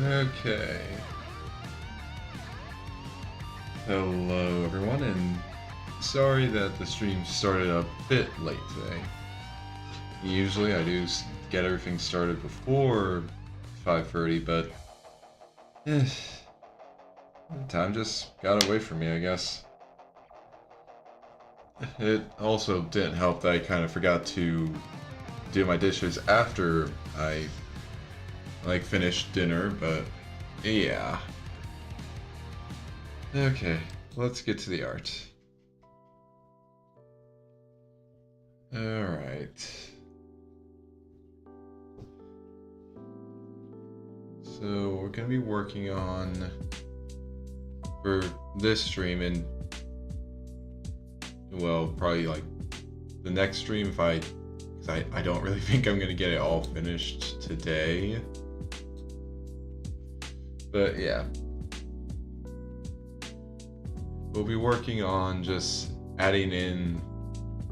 Okay. Hello everyone, and sorry that the stream started a bit late today. Usually I do get everything started before 5:30, but time just got away from me, I guess. It also didn't help that I kind of forgot to do my dishes after I finished dinner, but yeah. Okay, let's get to the art. Alright. So we're going to be working on, for this stream, and well, probably like the next stream, if because I don't really think I'm going to get it all finished today. But yeah. We'll be working on just adding in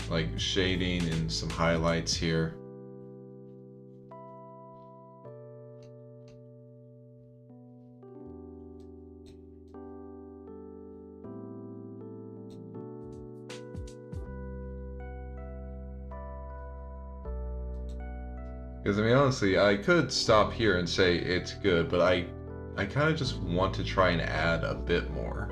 like shading and some highlights here. Because I mean, honestly, I could stop here and say it's good, but I kind of just want to try and add a bit more.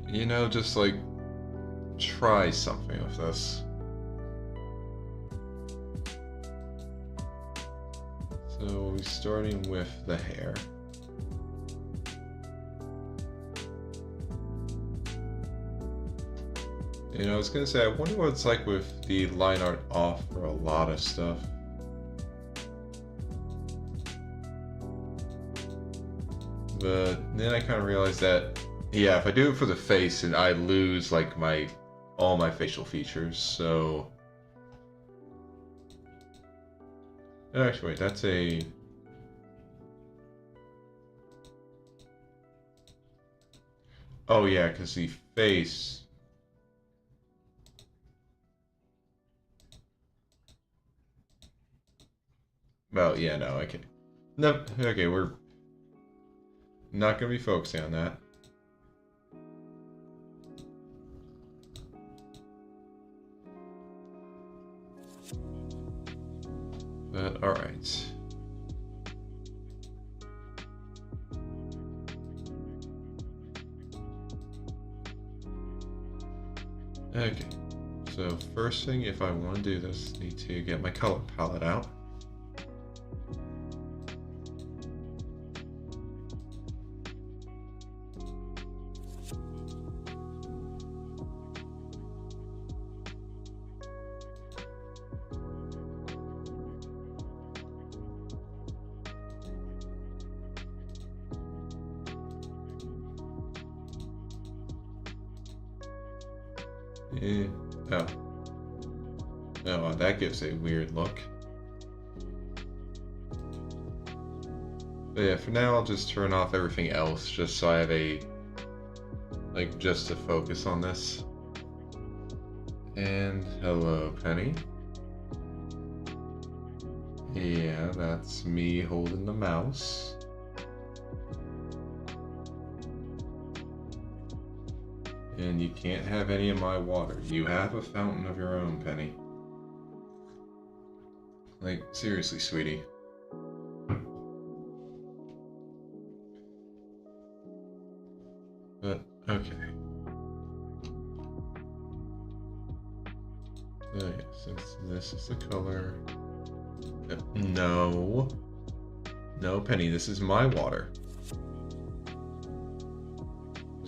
You know, just like try something with this. So we'll be starting with the hair. You know, I was gonna say, I wonder what it's like with the line art off for a lot of stuff. But then I kind of realized that, yeah, if I do it for the face, and I lose like all my facial features, so... Actually, wait, that's a... Oh yeah, because the face... Well, yeah, no, okay. No, okay, we're not going to be focusing on that. But, alright. Okay, so first thing, if I want to do this, I need to get my color palette out. Oh. Oh, that gives a weird look. But yeah, for now I'll just turn off everything else just so I have just to focus on this. And hello, Penny. Yeah, that's me holding the mouse. And you can't have any of my water. You have a fountain of your own, Penny. Like, seriously, sweetie. But, okay. Oh yeah, since this is the color... No. No, Penny, this is my water.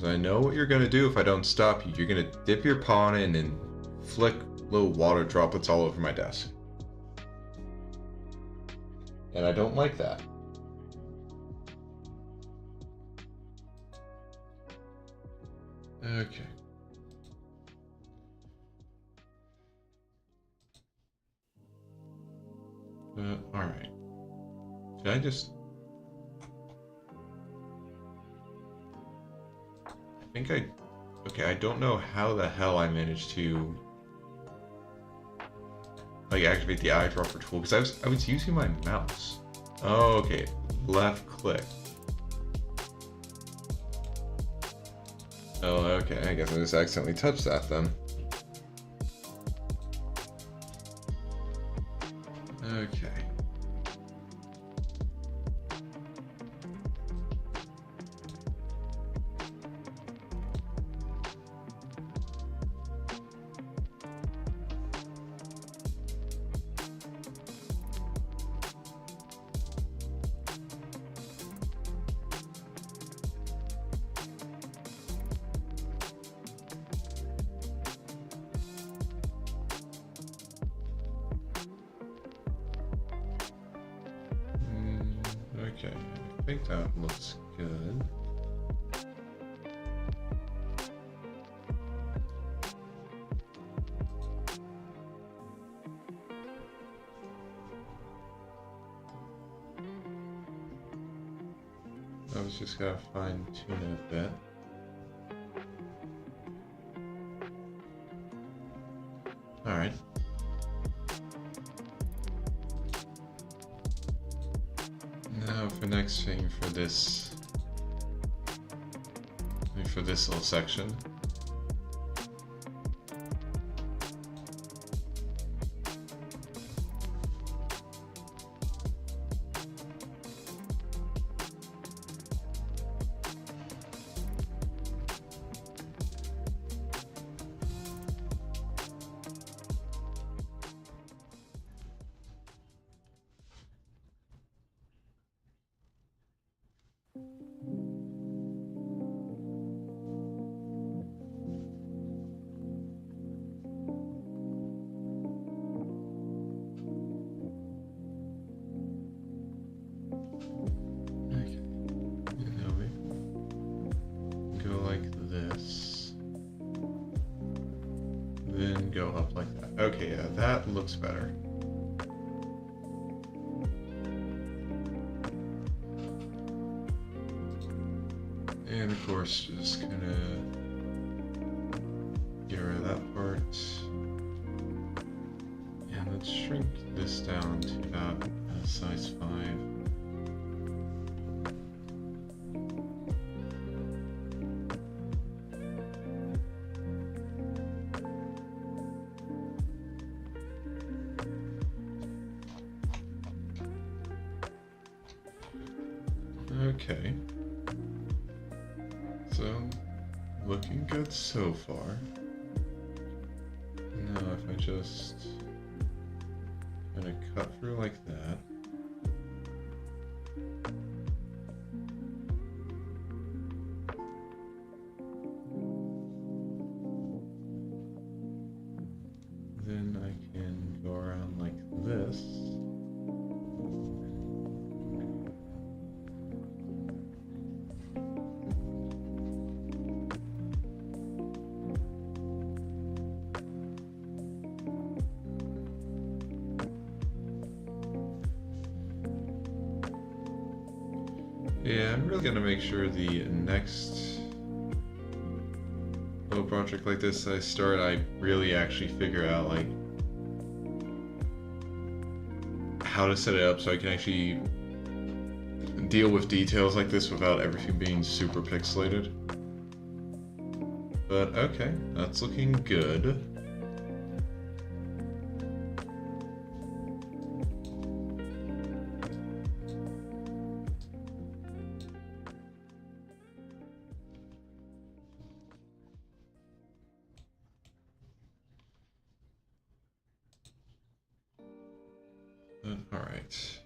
I know what you're gonna do if I don't stop you. You're gonna dip your paw in it and then flick little water droplets all over my desk. And I don't like that. Okay. Alright. Should I just... I think okay, I don't know how the hell I managed to like activate the eyedropper tool because I was using my mouse. Oh, okay, left click. Oh, okay. I guess I just accidentally touched that then. Okay. Okay, I think that looks good. I was just gotta fine tune it a bit. Alright. Now for next thing for this little section. Then go up like that. Okay, yeah, that looks better. And of course, just gonna get rid of that part. And let's shrink this down to about size 5. Okay, so looking good so far. Now if I just kind of cut through like that. Then I can go around like this. Yeah, I'm really gonna make sure the next little project like this I start, I really actually figure out like how to set it up so I can actually deal with details like this without everything being super pixelated. But okay, that's looking good. All right.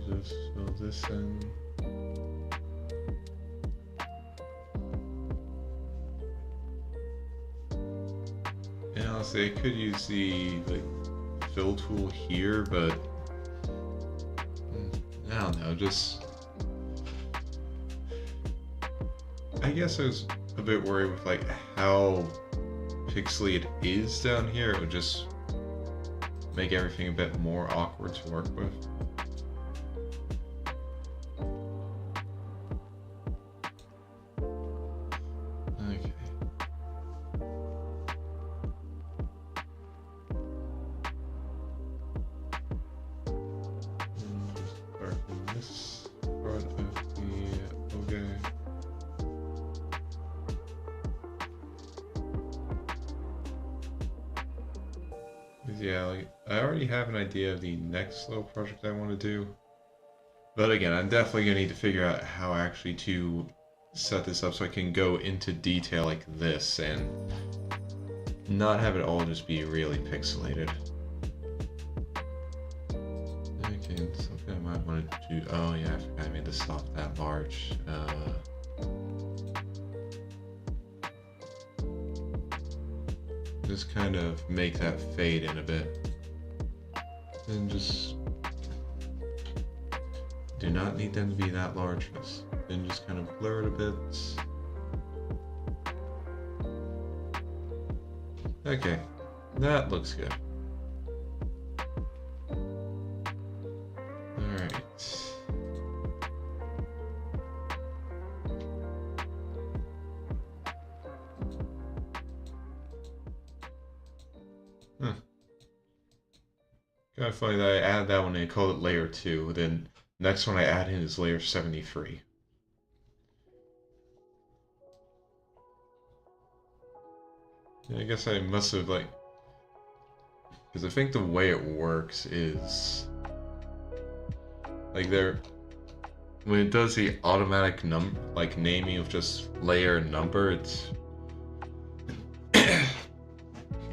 Just fill this in. And honestly, I could use the fill tool here, but I don't know, just I guess I was a bit worried with like how pixely it is down here. It would just make everything a bit more awkward to work with. Okay. And just darken this part of the okay. Yeah, like I already have an idea of the next little project I want to do. But again, I'm definitely gonna need to figure out how actually to set this up so I can go into detail like this and not have it all just be really pixelated. Okay, something I might want to do. Oh yeah, I forgot I made the soft that large. Just kind of make that fade in a bit. And just do not need them to be that large. Then just kind of blur it a bit. Okay, that looks good. Alright. Huh. Kind of funny that I added that one and I called it layer 2, then next one I add in is layer 73. Yeah, I guess I must have like, because I think the way it works is like when it does the automatic naming of just layer and number,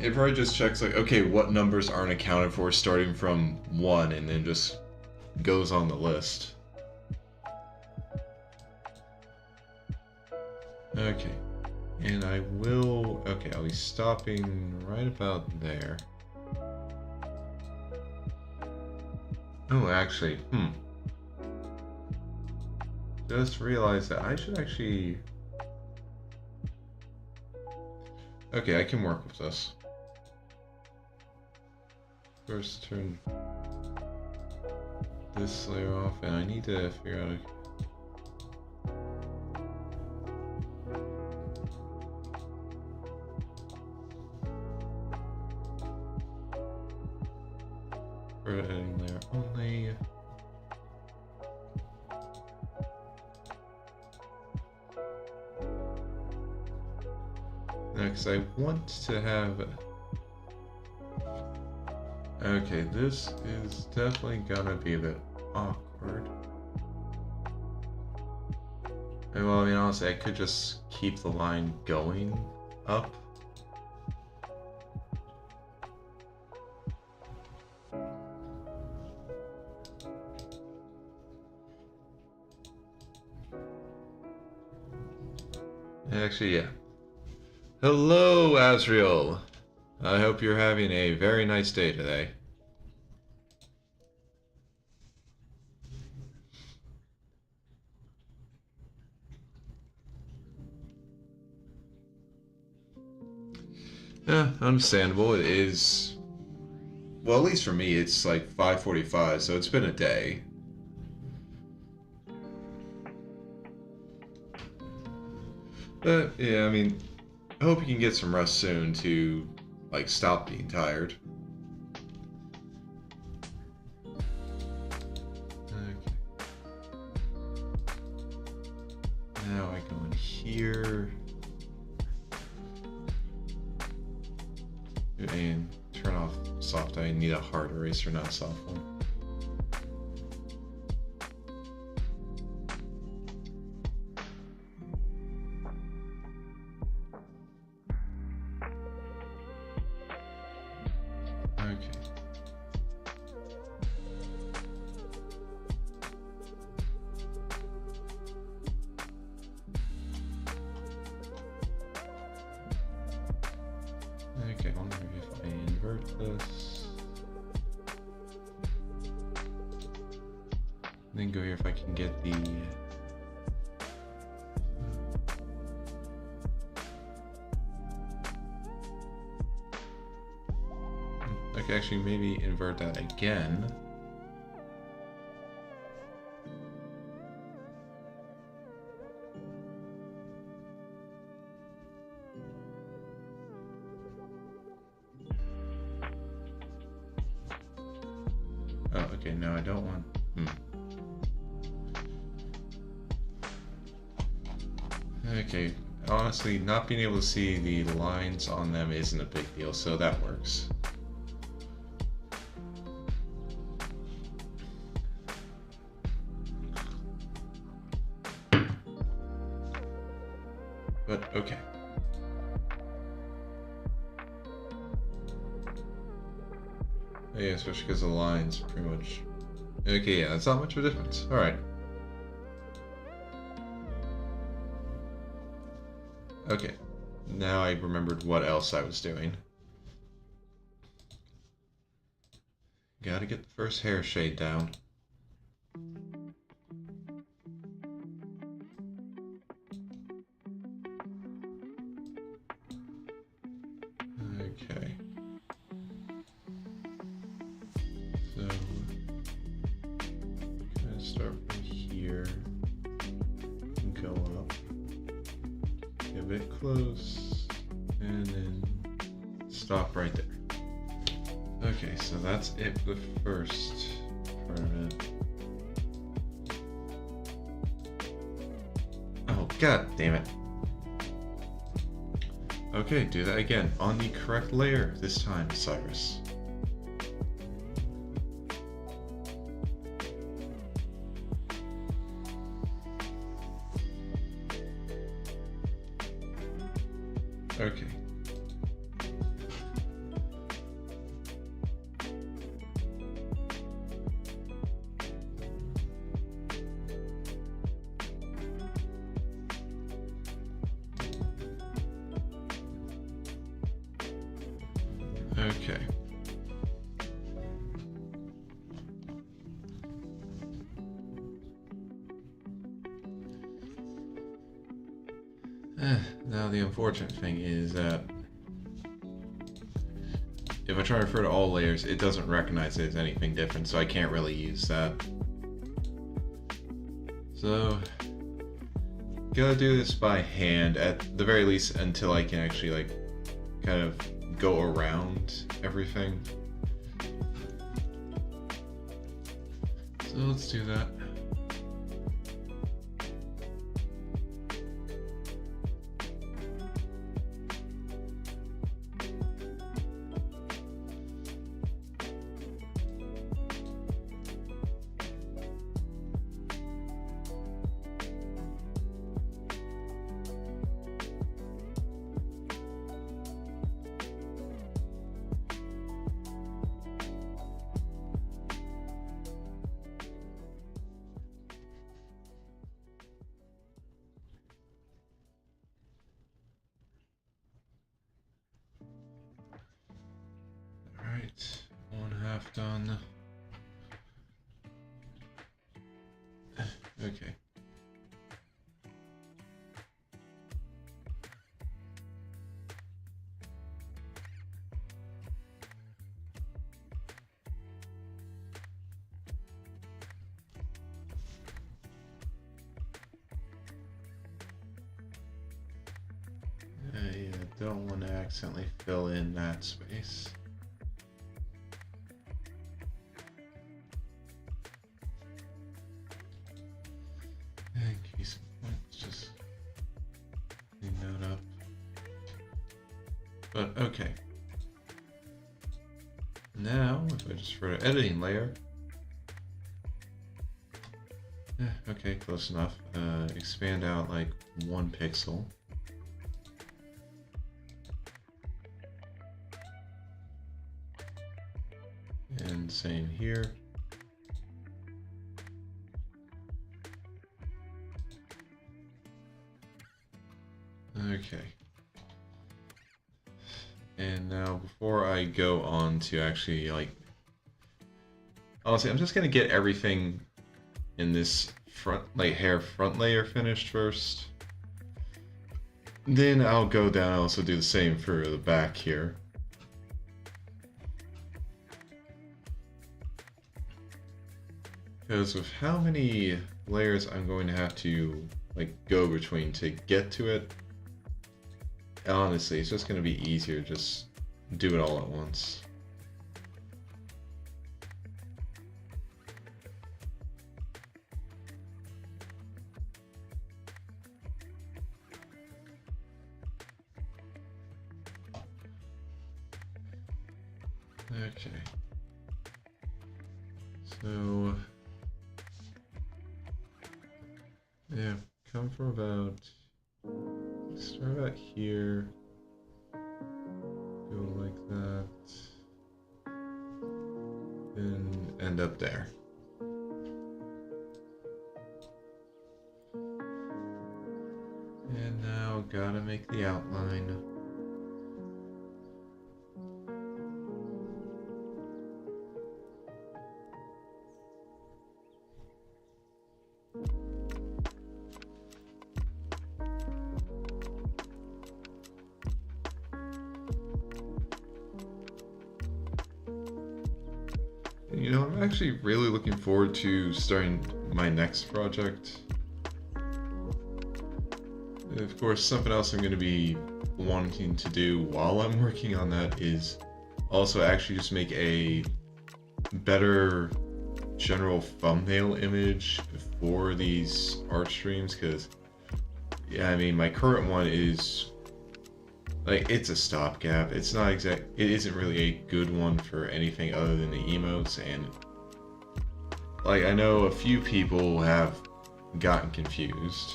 it probably just checks like, okay, what numbers aren't accounted for starting from 1 and then just goes on the list. Okay. And okay, I'll be stopping right about there. Oh, actually, just realized that I should actually... Okay, I can work with this. First turn this layer off, and I need to figure out... editing layer only. Next, I want to have... Okay, this is definitely gonna be a bit awkward. And well, I mean, honestly, I could just keep the line going up. Actually, yeah. Hello, Azriel. I hope you're having a very nice day today. Yeah, understandable. It is... Well, at least for me, it's like 5:45, so it's been a day. But, yeah, I mean, I hope you can get some rest soon to, like, stop being tired. Okay. Now I go in here. And turn off soft. I need a hard eraser, not a soft one. Okay, I wonder if I invert this. Then go here if I can get the... Okay, could actually maybe invert that again. Oh, okay, no, I don't want... Okay, honestly, not being able to see the lines on them isn't a big deal, so that works. But, okay. Yeah, especially because the lines pretty much... Okay, yeah, that's not much of a difference. Alright. Okay, now I remembered what else I was doing. Gotta get the first hair shade down. Okay. So, gonna start from here and go up. Get a bit close, and then stop right there. Okay, so that's it for the first part of it. Oh, god damn it. Okay, do that again, on the correct layer this time, Cyrus. Okay. Okay. Now the unfortunate thing is that if I try to refer to all layers, it doesn't recognize it as anything different, so I can't really use that. So, gotta do this by hand, at the very least, until I can actually, like, kind of go around everything. So let's do that. Alright, 1/2 done. Okay. I don't want to accidentally fill in that space. In case let's just clean that up. But okay. Now, if I just refer to editing layer. Okay, close enough. Expand out like 1 pixel. And same here. Okay. And now before I go on to actually, like, honestly, I'm just gonna get everything in this front, like, hair front layer finished first. Then I'll go down and also do the same for the back here. Because of how many layers I'm going to have to like go between to get to it, honestly, it's just going to be easier to just do it all at once. Okay. So, yeah, come from about, start about here, go like that, then end up there. And now gotta make the outline. You know, I'm actually really looking forward to starting my next project. Of course, something else I'm going to be wanting to do while I'm working on that is also actually just make a better general thumbnail image for these art streams, because, yeah, I mean, my current one is, like, it's a stopgap. It's not it isn't really a good one for anything other than the emotes, and, like, I know a few people have gotten confused.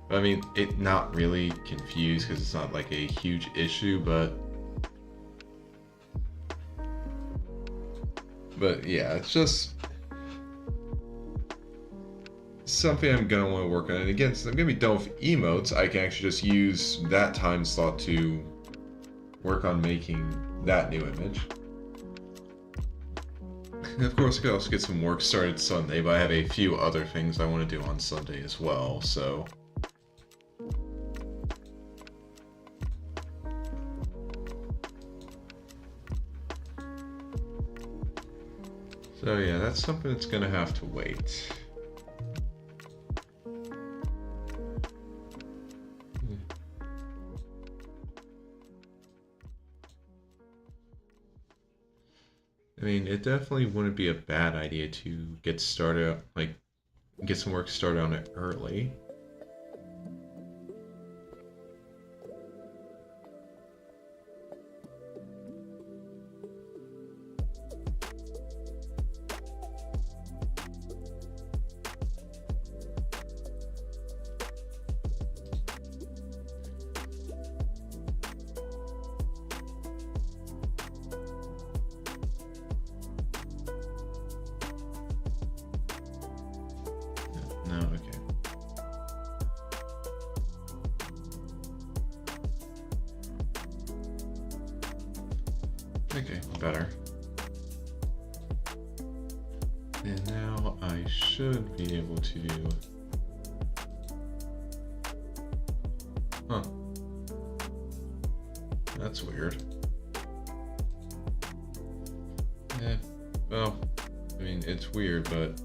I mean, it not really confused because it's not like a huge issue, but yeah, it's just something I'm gonna want to work on. And again, since I'm gonna be done with emotes, I can actually just use that time slot to work on making that new image. And of course, I could also get some work started Sunday, but I have a few other things I want to do on Sunday as well, so. So yeah, that's something that's gonna have to wait. I mean, it definitely wouldn't be a bad idea to get started, like, get some work started on it early. No, okay. Okay, better. And now I should be able to do... Huh. That's weird. Well, I mean, it's weird, but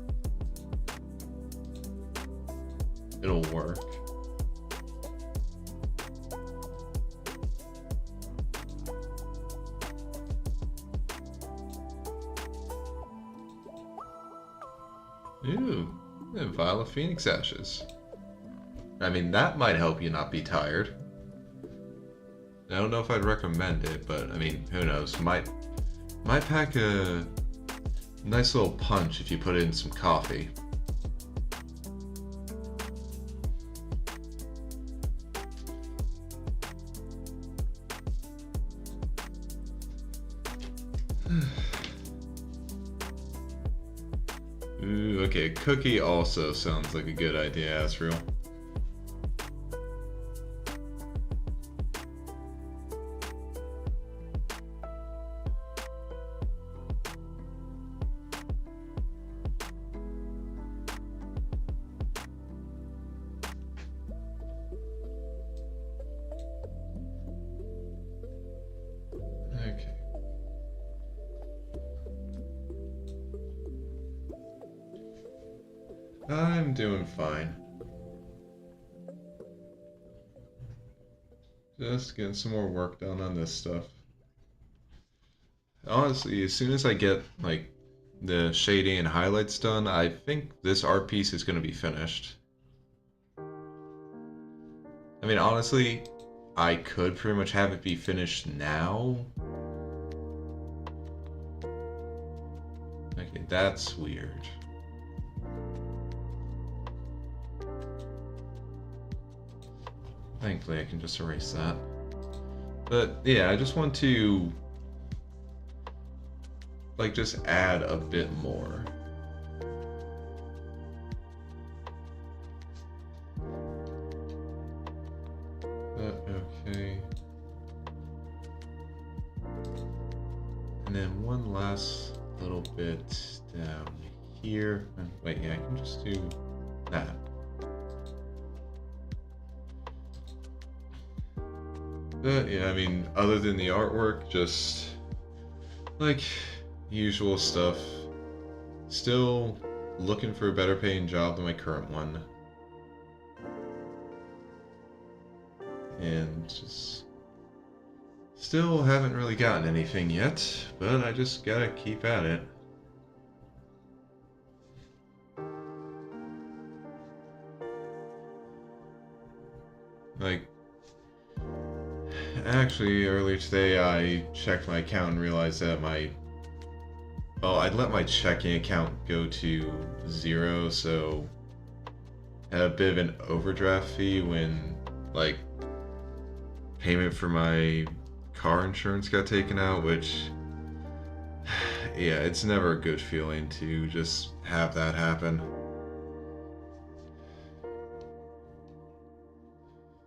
it'll work. Ooh, a vial of Phoenix Ashes. I mean, that might help you not be tired. I don't know if I'd recommend it, but I mean, who knows? Might pack a nice little punch if you put it in some coffee. Ooh, okay, cookie also sounds like a good idea, Asriel. Okay. I'm doing fine. Just getting some more work done on this stuff. Honestly, as soon as I get like the shading and highlights done, I think this art piece is going to be finished. I mean, honestly, I could pretty much have it be finished now. Okay, that's weird. Thankfully, I can just erase that. But yeah, I just want to like just add a bit more. But okay. And then one last little bit down here. Wait, yeah, I can just do that. But yeah, I mean, other than the artwork, just like usual stuff. Still looking for a better paying job than my current one. And just still haven't really gotten anything yet, but I just gotta keep at it. Like, actually, earlier today I checked my account and realized that I'd let my checking account go to 0, so I had a bit of an overdraft fee when, like, payment for my car insurance got taken out, which, yeah, it's never a good feeling to just have that happen.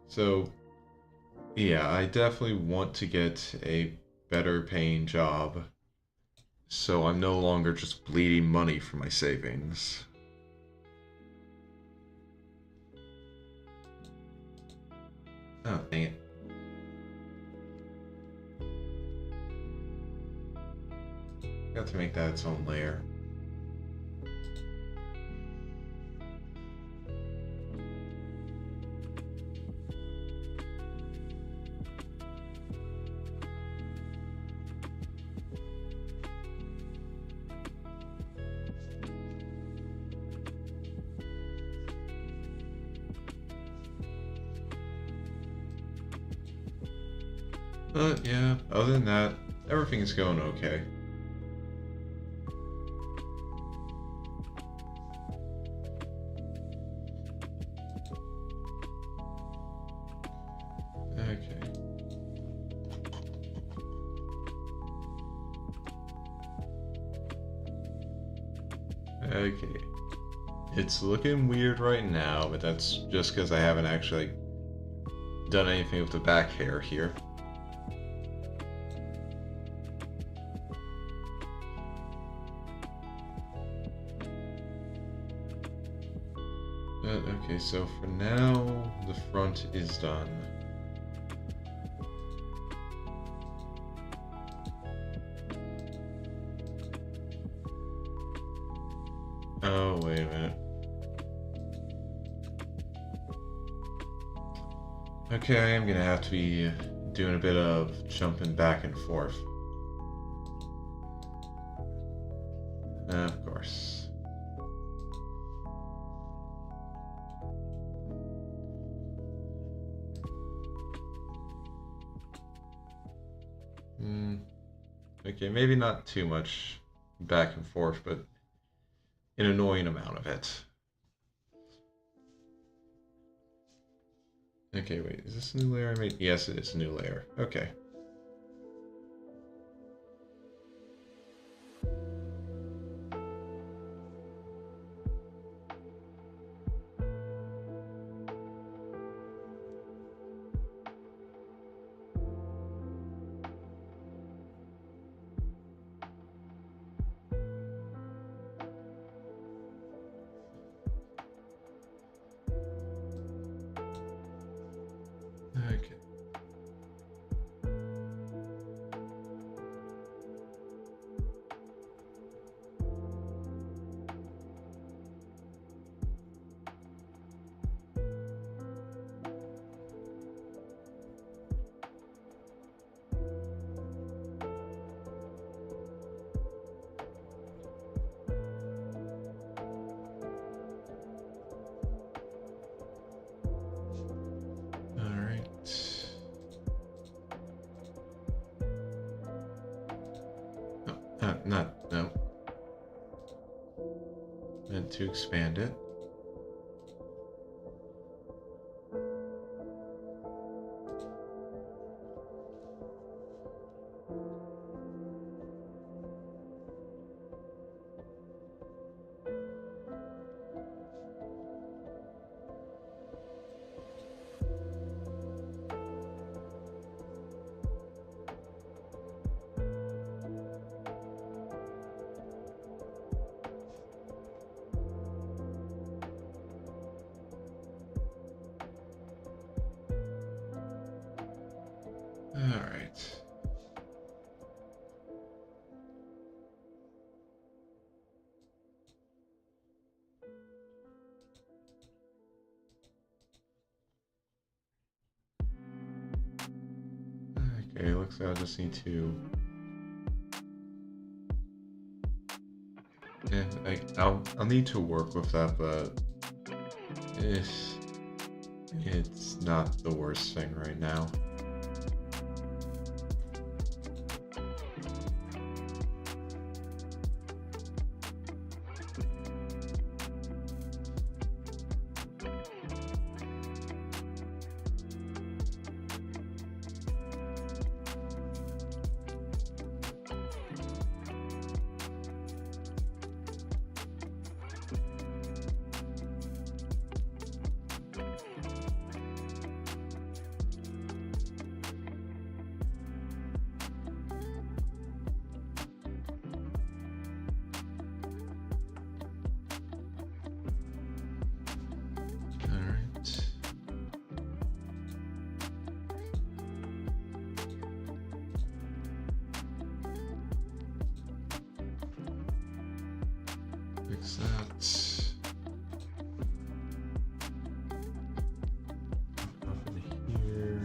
So, yeah, I definitely want to get a better paying job, so I'm no longer just bleeding money from my savings. Oh, dang it. Got to make that its own layer. But yeah, other than that, everything's going okay. Okay. Okay. It's looking weird right now, but that's just because I haven't actually done anything with the back hair here. But okay, so for now, the front is done. Oh, wait a minute. Okay, I am gonna have to be doing a bit of jumping back and forth. Of course. Okay, maybe not too much back and forth, but an annoying amount of it. Okay, wait, is this a new layer I made? Yes, it is a new layer. Okay. Okay. No. Meant to expand it. Alright. Okay, looks like I just need to... Yeah, I'll need to work with that, but it's not the worst thing right now. Fix that. Up in here.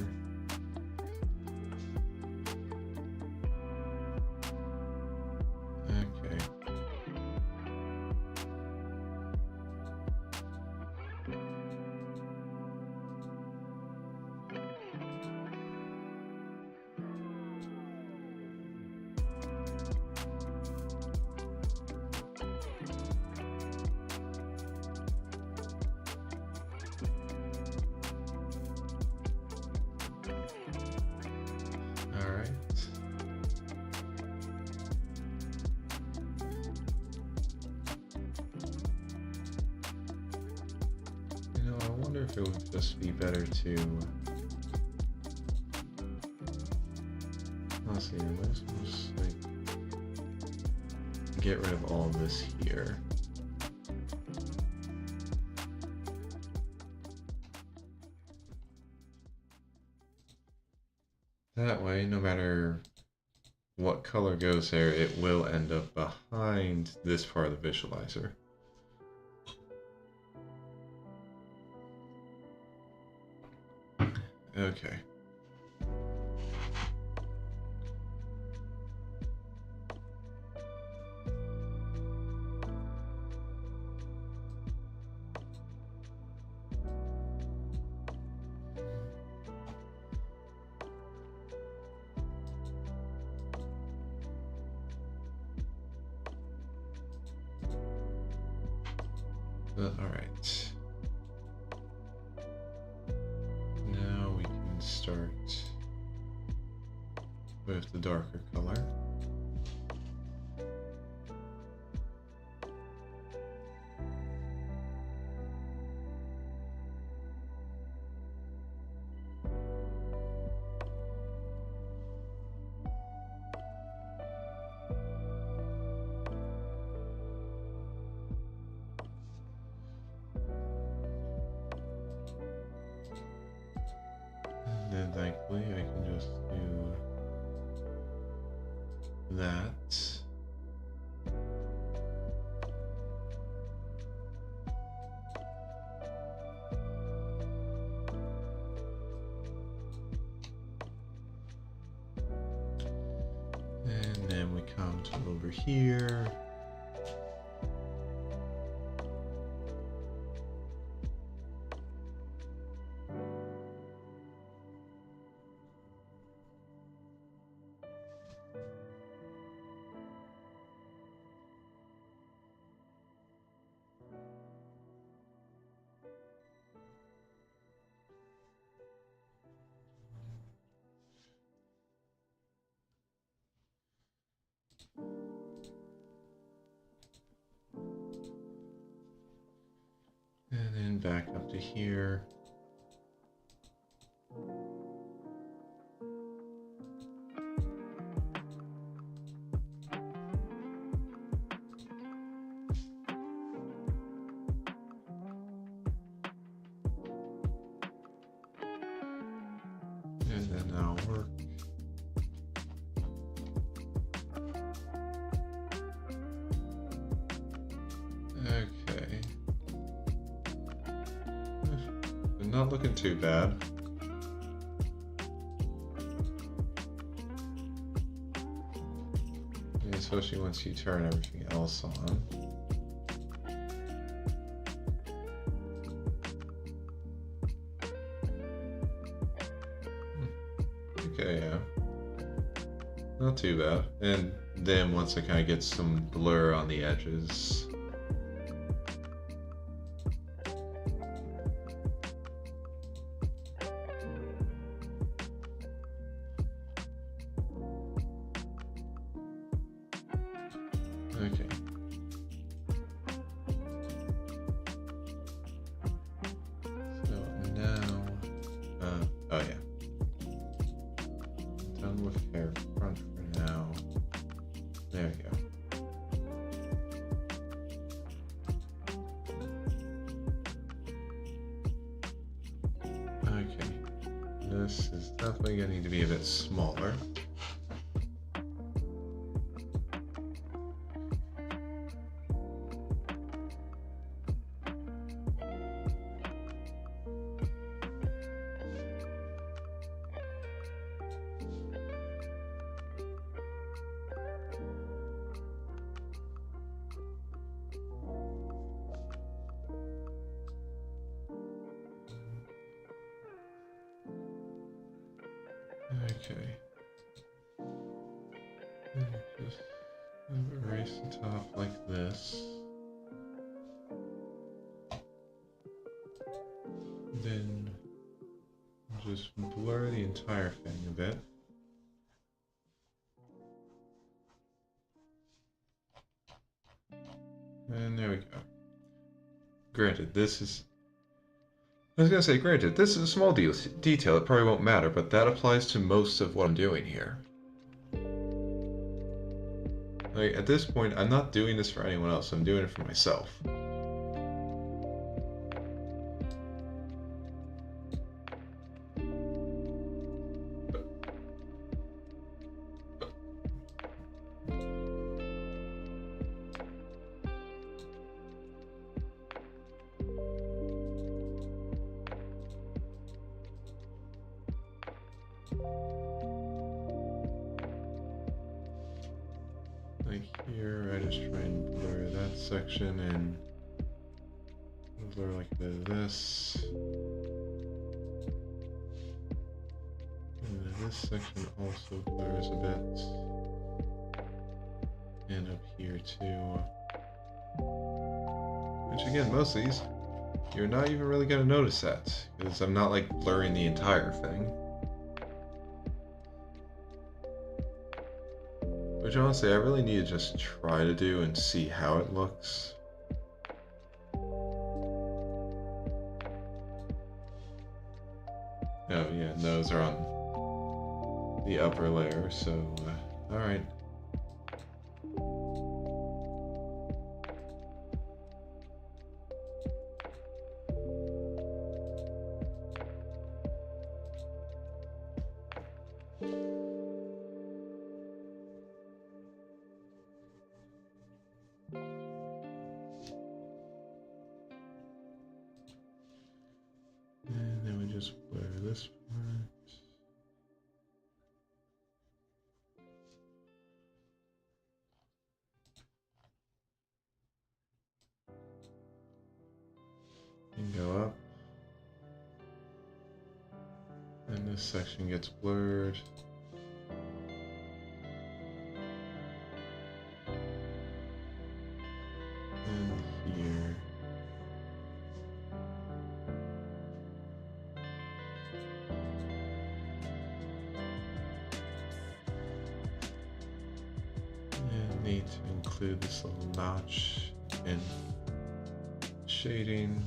Okay. Alright. You know, I wonder if it would just be better to... Let's see, let's just like get rid of all this here. That way, no matter what color goes there, it will end up behind this part of the visualizer. Okay. Alright. Now we can start with the darker color. And then thankfully I can just do that. And then we come to over here. And then back up to here. And then that'll work. Okay. Not looking too bad. Especially once you turn everything else on. Okay, yeah. Not too bad. And then once it kind of gets some blur on the edges. Okay. So now, oh yeah. Done with hair front for now. There we go. Okay. This is definitely going to need to be a bit smaller. Okay. Just erase the top like this. Then just blur the entire thing a bit. And there we go. Granted, this is... I was gonna say, granted, this is a small detail, it probably won't matter, but that applies to most of what I'm doing here. Like, at this point, I'm not doing this for anyone else, I'm doing it for myself. Like here, I just try and blur that section and blur like this. And then this section also blurs a bit. And up here too. Which again, most of these, you're not even really going to notice that, because I'm not like blurring the entire thing. Which honestly, I really need to just try to do and see how it looks. Oh yeah, those are on the upper layer, so alright. And then we just blur this part. And go up. And this section gets blurred. And here. And need to include this little notch and shading.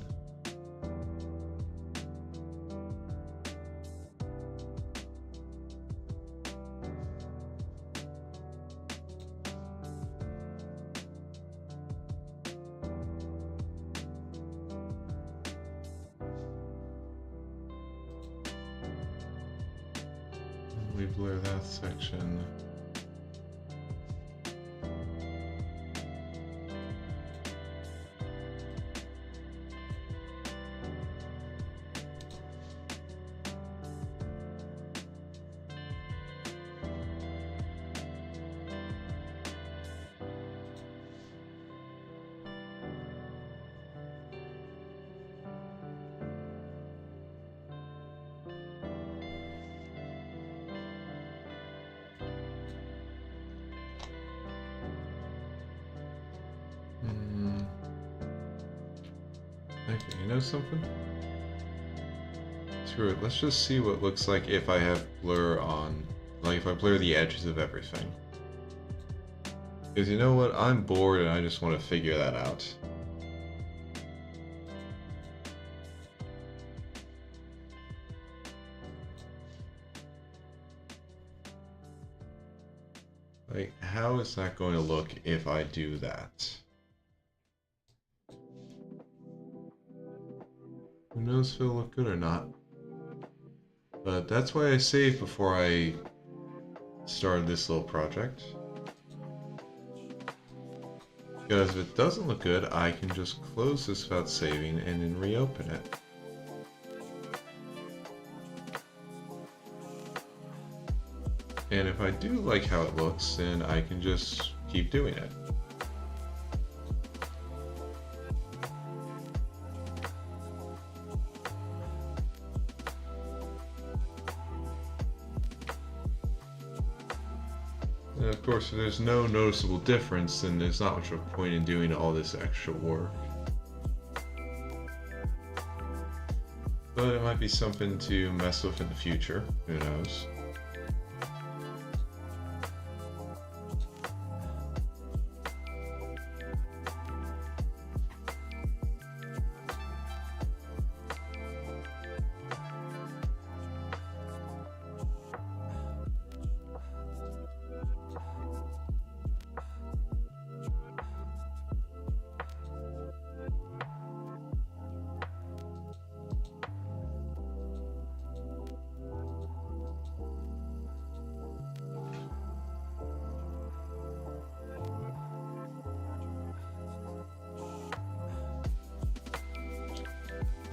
We blur that section. Okay, you know something? Screw it, let's just see what it looks like if I have blur on. Like if I blur the edges of everything. Because you know what, I'm bored and I just want to figure that out. Like, how is that going to look if I do that? Who knows if it'll look good or not. But that's why I saved before I started this little project. Because if it doesn't look good, I can just close this without saving and then reopen it. And if I do like how it looks, then I can just keep doing it. And of course, if there's no noticeable difference, then there's not much of a point in doing all this extra work. But it might be something to mess with in the future, who knows.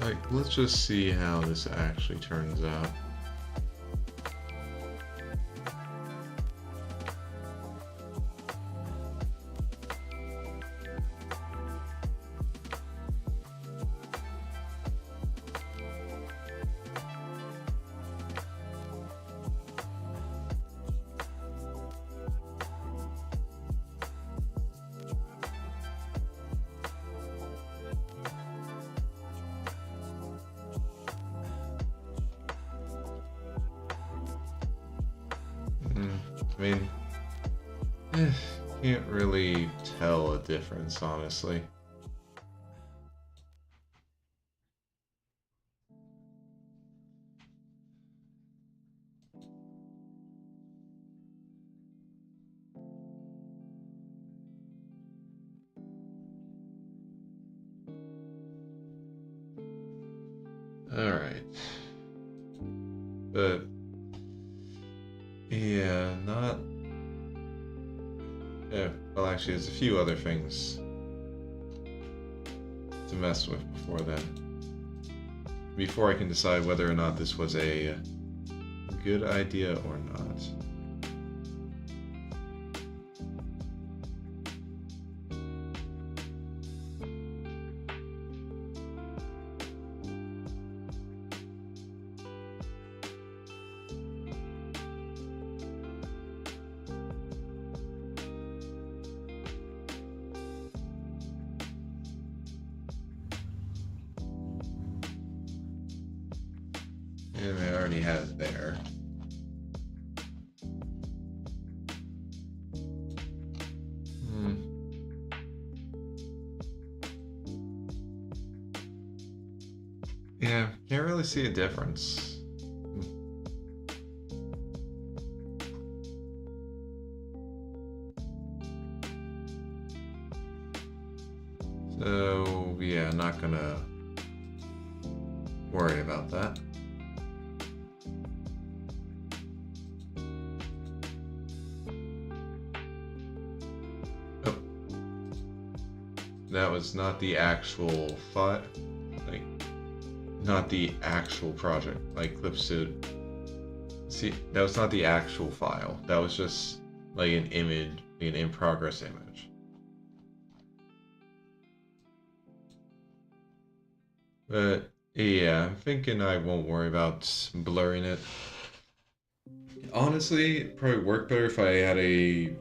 Like, let's just see how this actually turns out. I mean, can't really tell a difference, honestly. Alright. But yeah, not... Yeah, well actually there's a few other things to mess with before then. Before I can decide whether or not this was a good idea or not. And I already had it there. Yeah, can't really see a difference. So, yeah, not gonna worry about that. that was not the actual file, like, not the actual project, like Clipstood. See, that was not the actual file. That was just like an image, an in progress image. But yeah, I'm thinking I won't worry about blurring it. Honestly, it'd probably work better if I had a...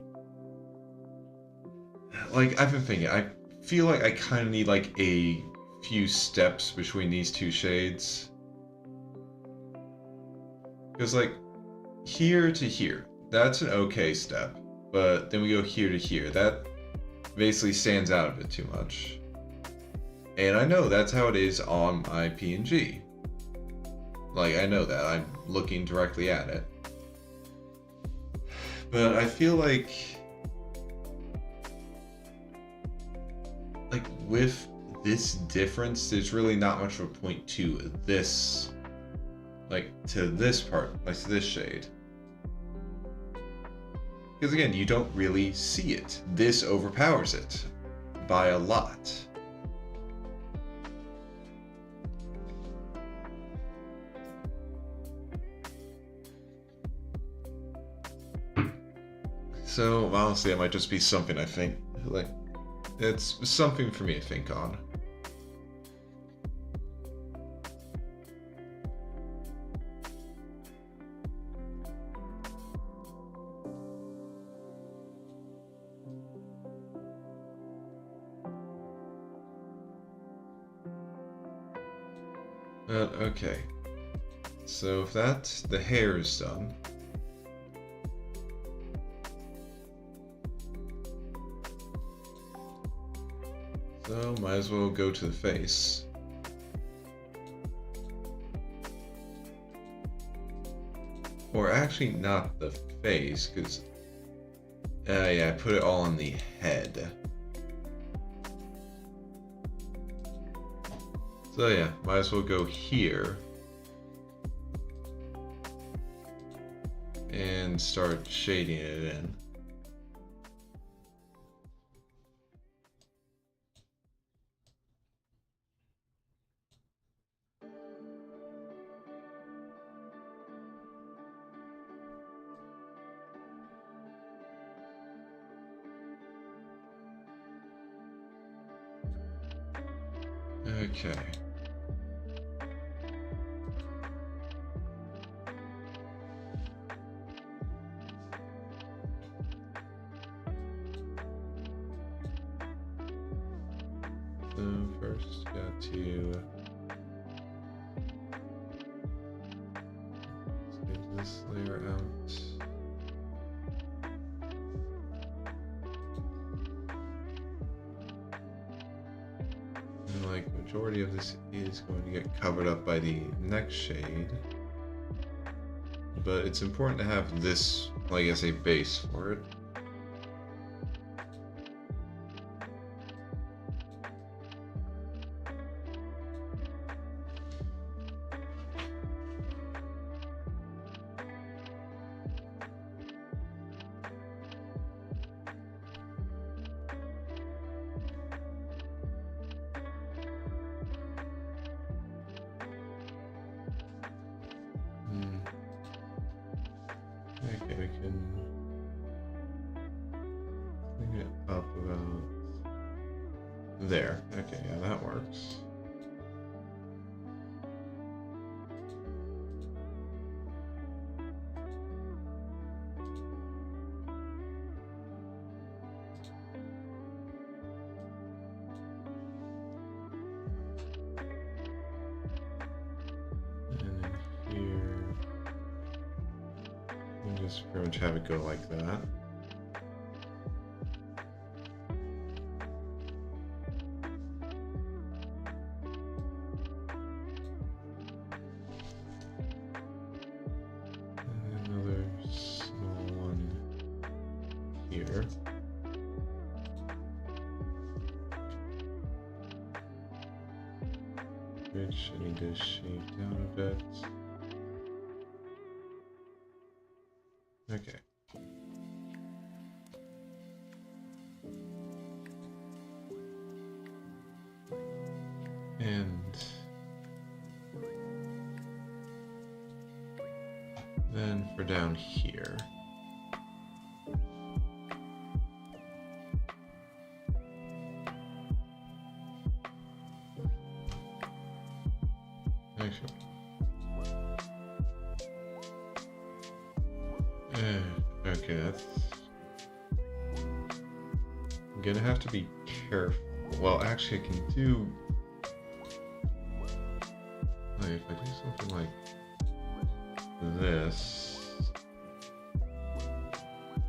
Like, I've been thinking, I feel like I kind of need like a few steps between these two shades. Because like, here to here, that's an okay step. But then we go here to here, that basically stands out a bit too much. And I know that's how it is on my PNG. Like, I know that, I'm looking directly at it. But I feel like with this difference, there's really not much of a point to this, like, to this part, like to this shade. Because again, you don't really see it. This overpowers it by a lot. So honestly, it might just be something I think, like, it's something for me to think on. Okay. So if that, the hair is done. So might as well go to the face. Or actually not the face, because yeah, I put it all on the head. So yeah, might as well go here. And start shading it in. Okay. So first got to let's get this layer out. And like majority of this is going to get covered up by the next shade. But it's important to have this like as a base for it. Okay, we can bring it up about there. Okay, yeah, that works. And then here, we'll just pretty much have it go like that. And another small one here. Which I need to shave down a bit. Okay. And then for down here. Actually. Okay, that's... I'm gonna have to be careful. Well, actually, I can do... Like, if I do something like this...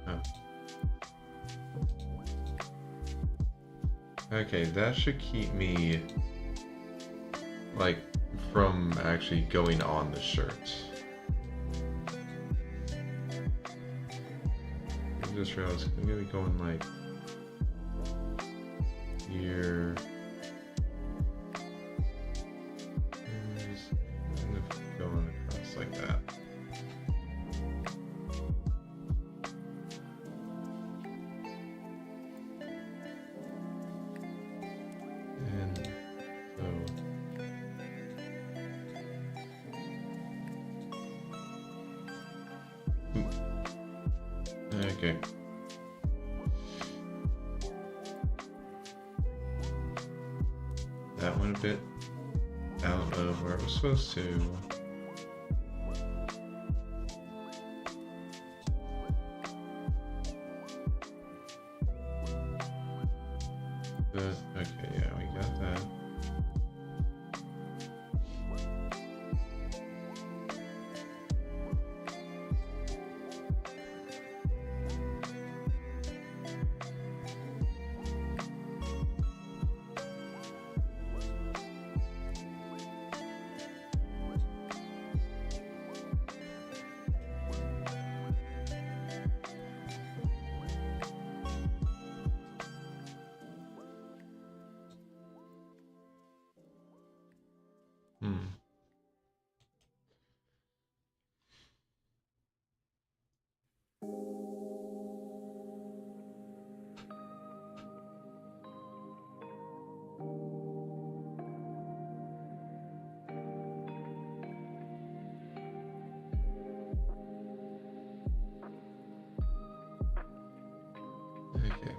Oh. Okay, that should keep me, like, from actually going on the shirt. I just realized I'm gonna be going, like, here. And just kind of going across like that. And so... Okay. That went a bit out of where it was supposed to. But, okay, yeah, we got that. Okay.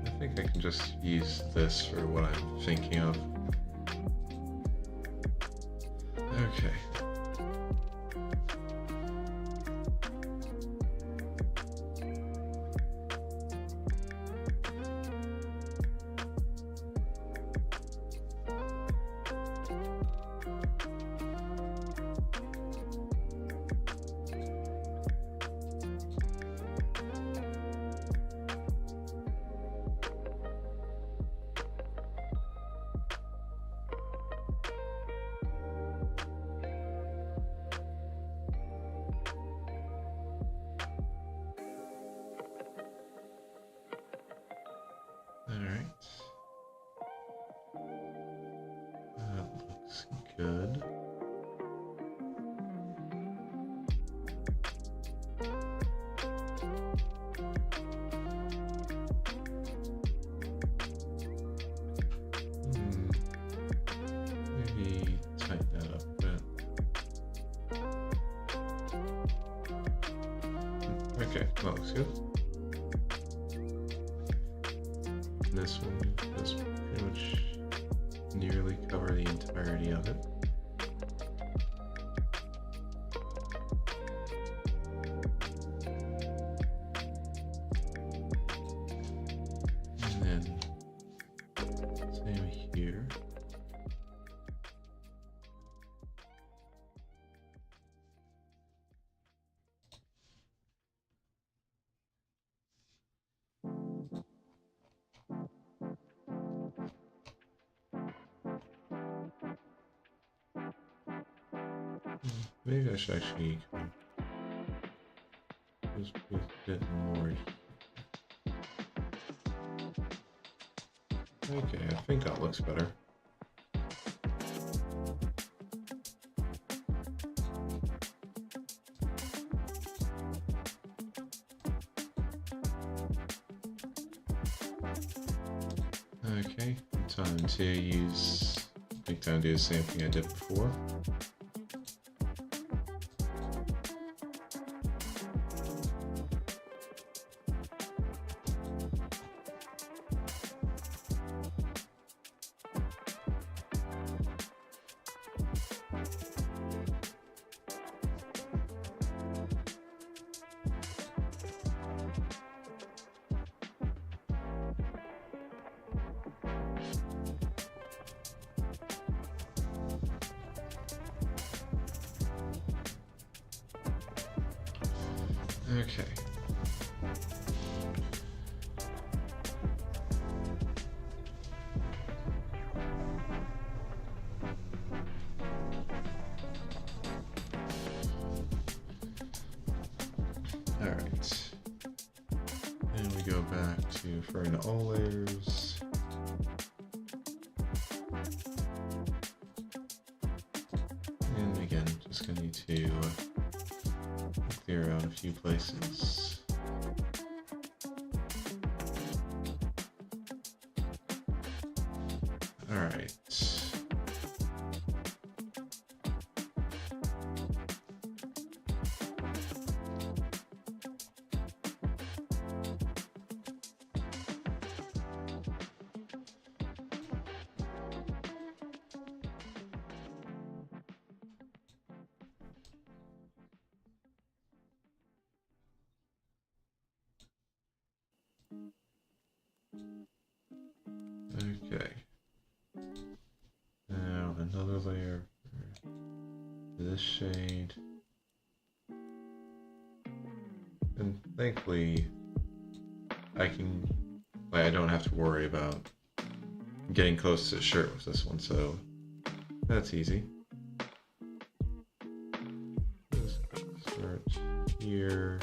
I think I can just use this for what I'm thinking of. Okay. Good. Maybe tighten that up a bit. Okay, that looks good. This one does pretty much nearly cover the entirety of it. And then same here. maybe I should actually just put a bit more. Okay, I think that looks better. Okay, time to do the same thing I did before. Okay. All right. And we go back to referring to all layers. And again, just gonna need to clear out a few places. All right. Okay. Now another layer for this shade. And thankfully, I don't have to worry about getting close to the shirt with this one, so that's easy. Just start here.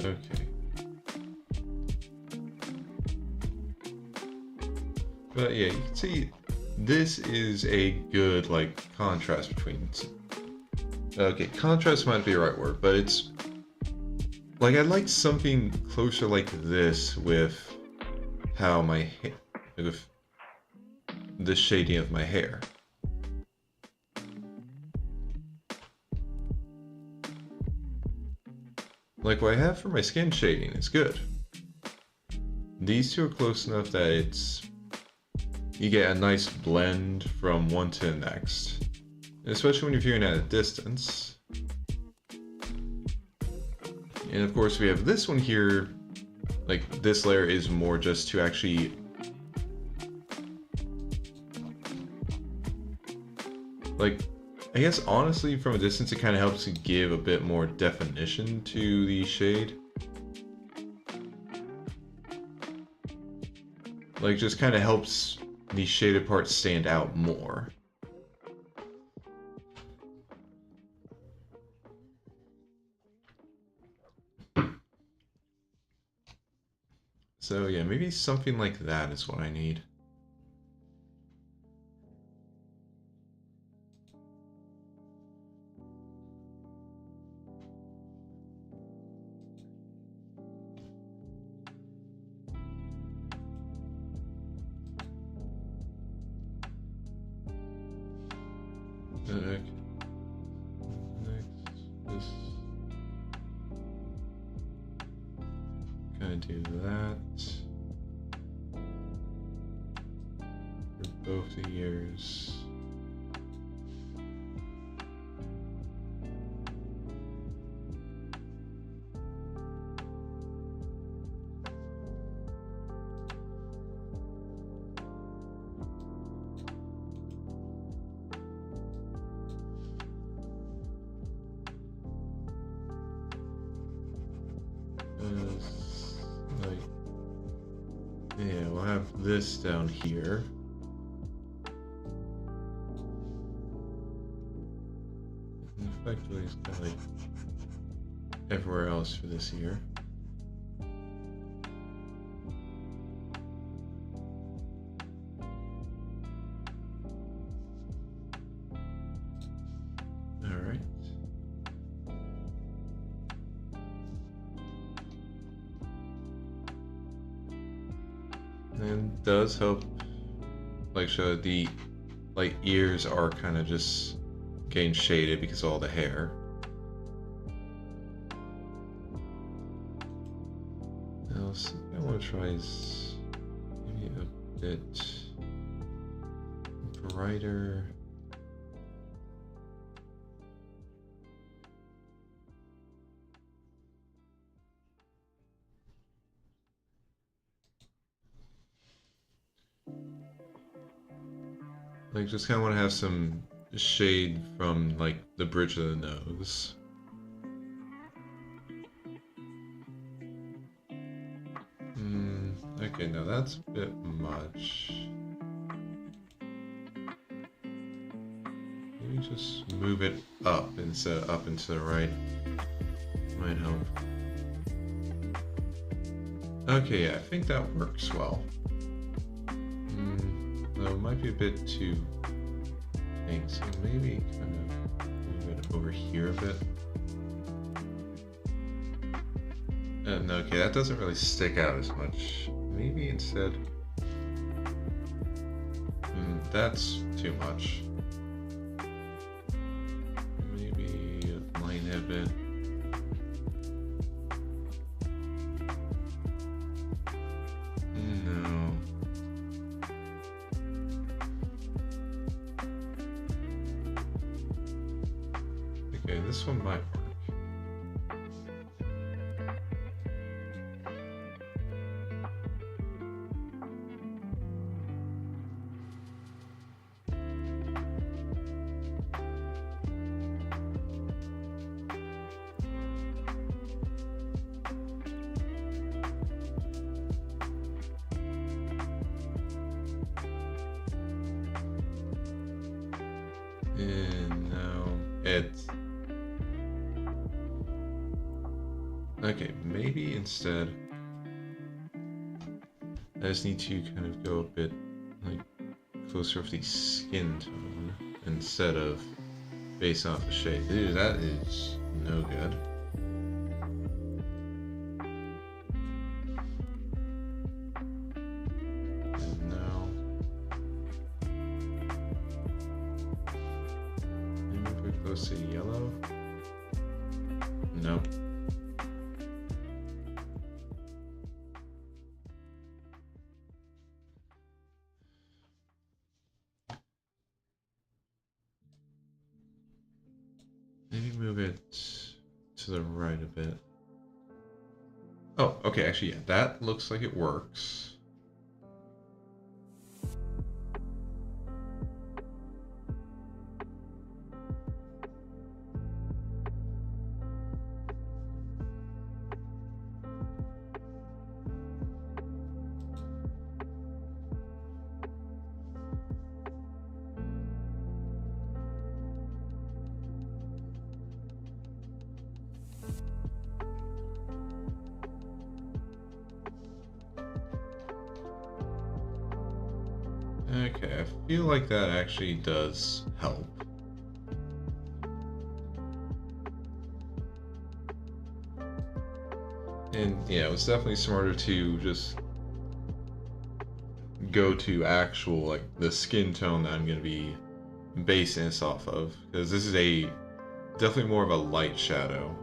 Okay. But yeah, you can see this is a good contrast between okay, contrast might be the right word, but it's like I'd like something closer like this with how my with the shading of my hair. Like what I have for my skin shading is good. These two are close enough that you get a nice blend from one to the next, especially when you're viewing at a distance. And of course we have this one here, like this layer is more just to actually I guess honestly from a distance it kind of helps to give a bit more definition to the shade. Like just kind of helps the shaded parts stand out more. So yeah, maybe something like that is what I need. Next, just kind of do that for both the ears. like, yeah, we'll have this down here. And effectively, it's kind of like everywhere else for this year. And does help, like, show that the like ears are kind of just getting shaded because of all the hair. Now, something I want to try is maybe a bit brighter. Like, just kind of want to have some shade from, like, the bridge of the nose. Okay, now that's a bit much. Maybe just move it up instead of up and to the right. Might help. Okay, yeah, I think that works well. Though it might be a bit too pink, so maybe kind of move it over here a bit. No, okay, that doesn't really stick out as much. Maybe instead... that's too much. Maybe line it a bit. No. Okay, this one might work. And now it's... Okay, maybe instead I just need to kind of go a bit like closer with the skin tone instead of based off the shade. Dude, that is no good. And now maybe if we close to yellow. No. Maybe move it to the right a bit. Oh, okay, actually, yeah, that looks like it works. Okay, I feel like that actually does help. And yeah, it was definitely smarter to just go to actual, like, the skin tone that I'm going to be basing this off of. Because this is a definitely more of a light shadow.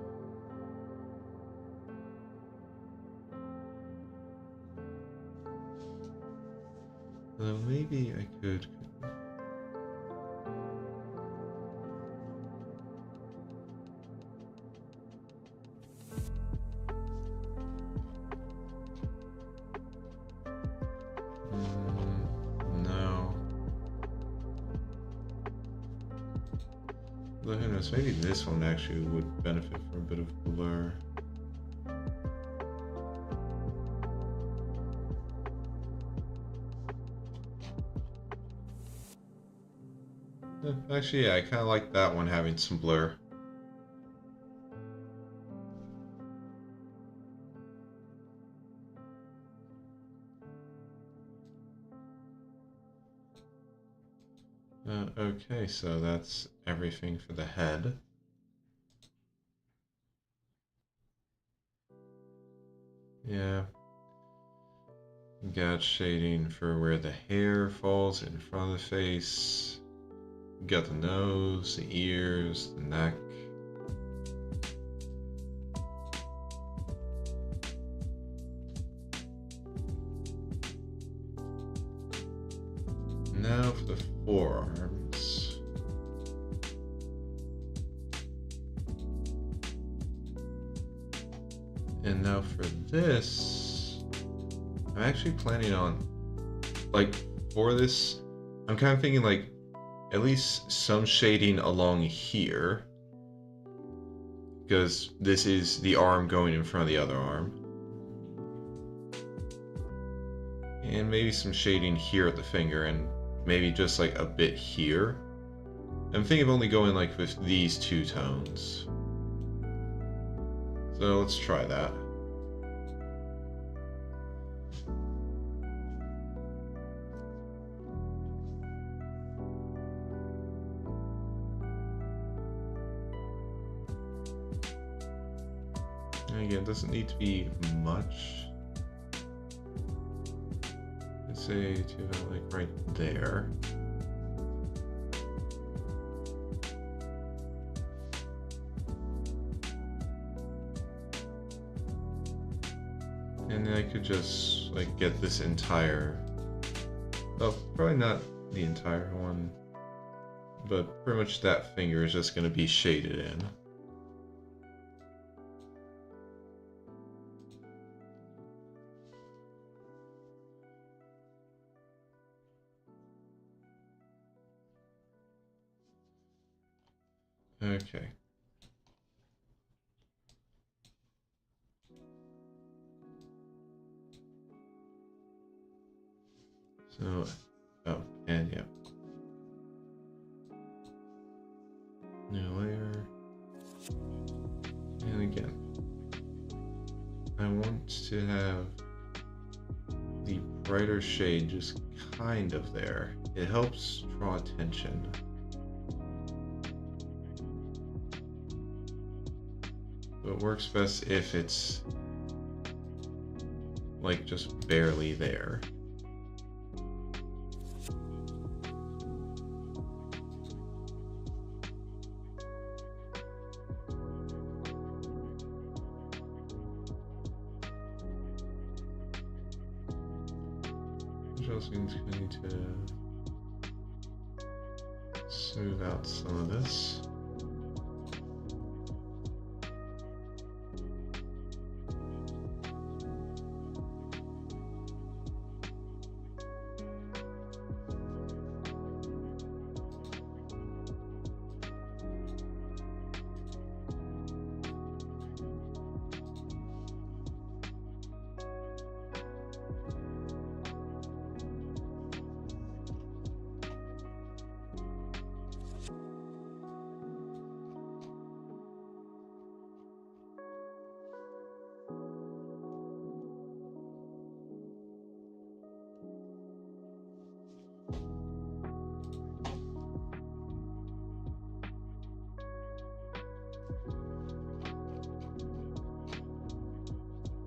Though maybe I could... no. Though who knows, maybe this one actually would benefit from a bit of blur. Actually, yeah, I kind of like that one having some blur. Okay, so that's everything for the head. Yeah. Got shading for where the hair falls in front of the face. Got the nose, the ears, the neck. Now for the forearms. And now for this, I'm actually planning on, like, for this, I'm kind of thinking, like, at least some shading along here. Because this is the arm going in front of the other arm. And maybe some shading here at the finger, and maybe just, like, a bit here. I'm thinking of only going, like, with these two tones. So let's try that. And again, it doesn't need to be much. Let's say to like right there. And then I could just like get this entire, well, probably not the entire one, but pretty much that finger is just going to be shaded in. Okay. So, oh, and yeah. New layer. And again, I want to have the brighter shade just kind of there. It helps draw attention. But it works best if it's like just barely there. Just means we need to smooth out some of this.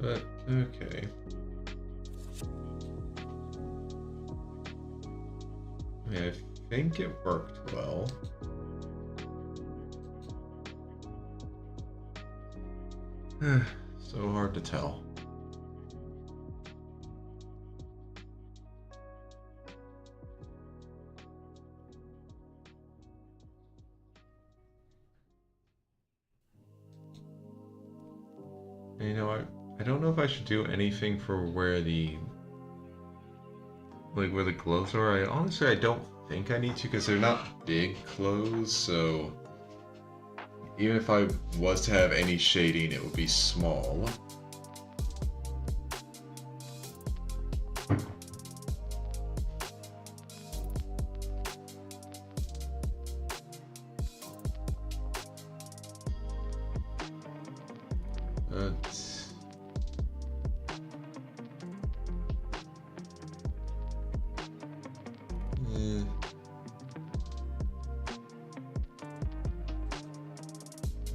But, okay. I think it worked well. So hard to tell. And, you know, I don't know if I should do anything for where the where the clothes are. Honestly I don't think I need to because they're not big clothes, so even if I was to have any shading, it would be small.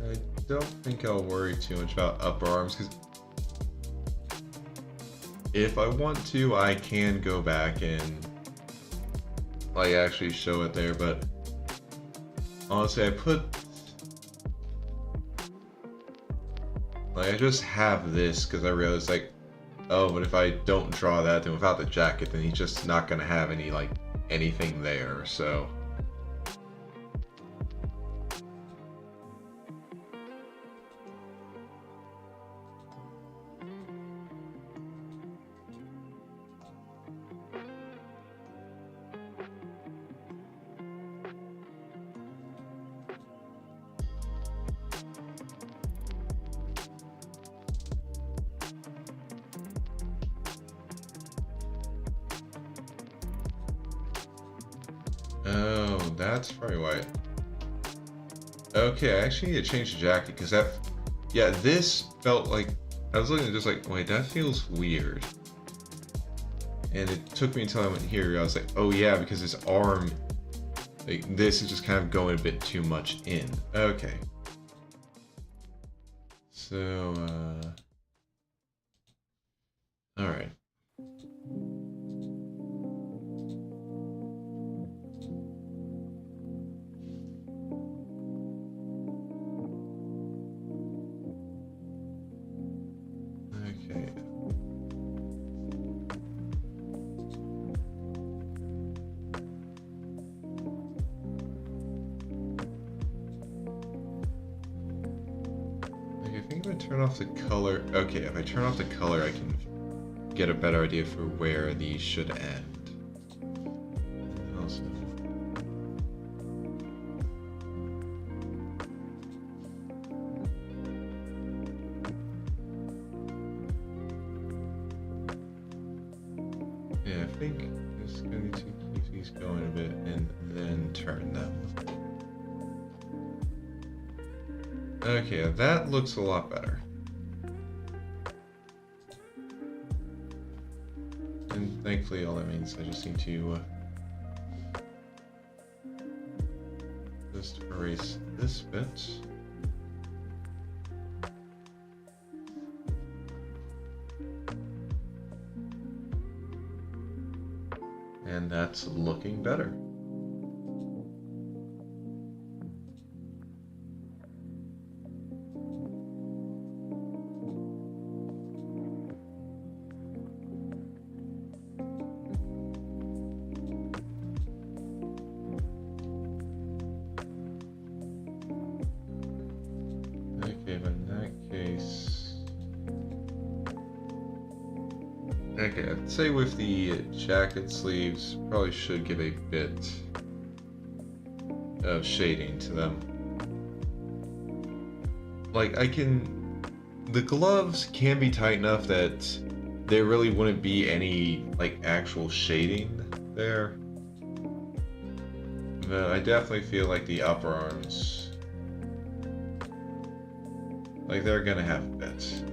I don't think I'll worry too much about upper arms, because if I want to, I can go back and like actually show it there, but honestly, I just have this because I realized, like, oh, but if I don't draw that, then without the jacket, then he's just not gonna have any, like, anything there, so. Oh, that's probably why. Okay, I actually need to change the jacket, because that, yeah, this felt like, I was looking at just like, wait, that feels weird. And it took me until I went here, I was like, oh yeah, because his arm, like, this is just kind of going a bit too much in. Okay. So, alright. Okay. I think I'm gonna turn off the color. Okay, if I turn off the color, I can get a better idea for where these should end. Also, yeah, I think I'm just gonna need to keep these going a bit and then turn them. Okay, that looks a lot better. And thankfully all that means I just need to just erase this bit. And that's looking better. Okay, but in that case... Okay, I'd say with the jacket sleeves, probably should give a bit of shading to them. Like, the gloves can be tight enough that there really wouldn't be any, like, actual shading there. But I definitely feel like the upper arms, like, they're gonna have bits.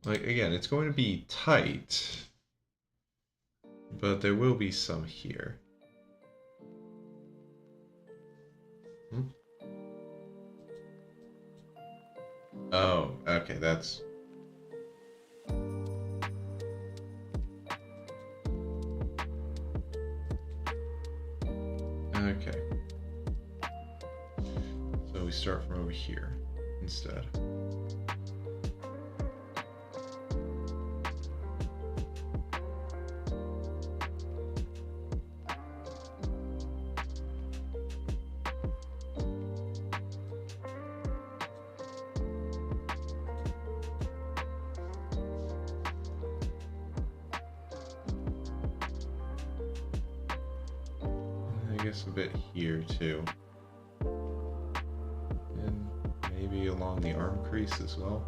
Like, again, it's going to be tight, but there will be some here. Oh, okay, that's... Okay. So we start from over here instead. I guess a bit here too. And maybe along the arm crease as well.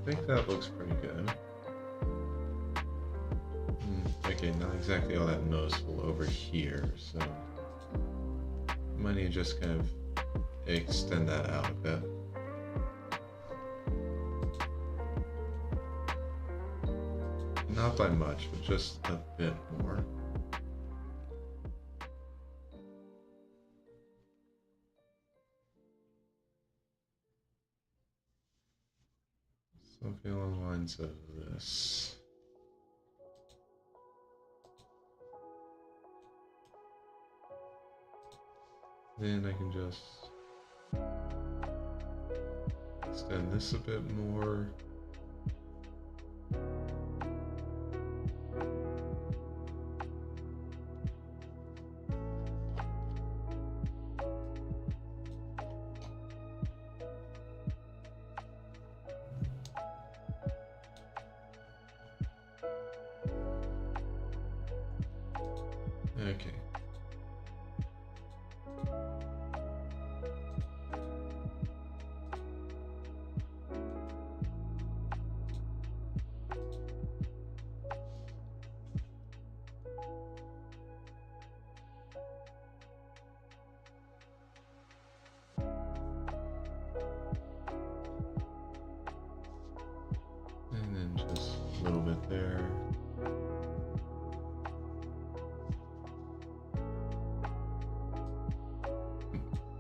think that looks pretty good. Okay, not exactly all that noticeable over here, so might need to just kind of extend that out a bit. Not by much, but just a bit more. Something along the lines of this. Then I can just extend this a bit more. Okay. And then just a little bit there.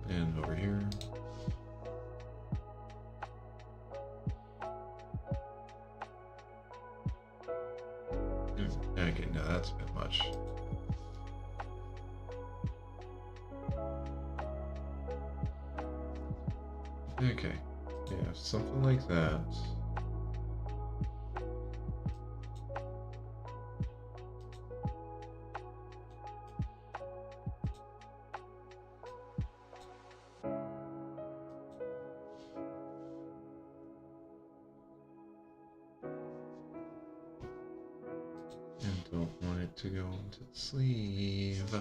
And over here. Okay, no, that's a bit much. Okay, yeah, something like that. And don't want it to go into the sleeve.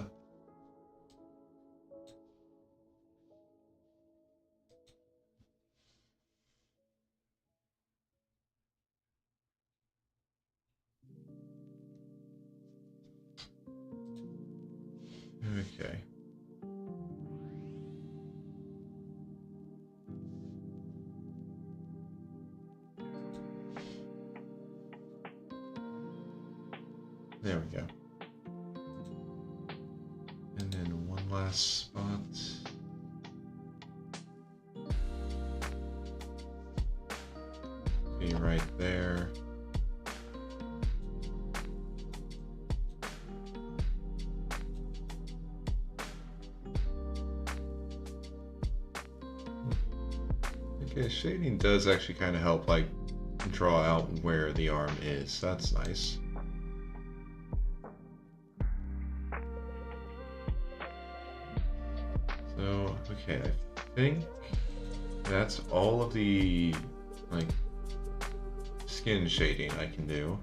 Okay. There we go. And then one last spot. Be right there. Okay, shading does actually kind of help, like, draw out where the arm is. That's nice. So, okay, I think that's all of the, like, skin shading I can do.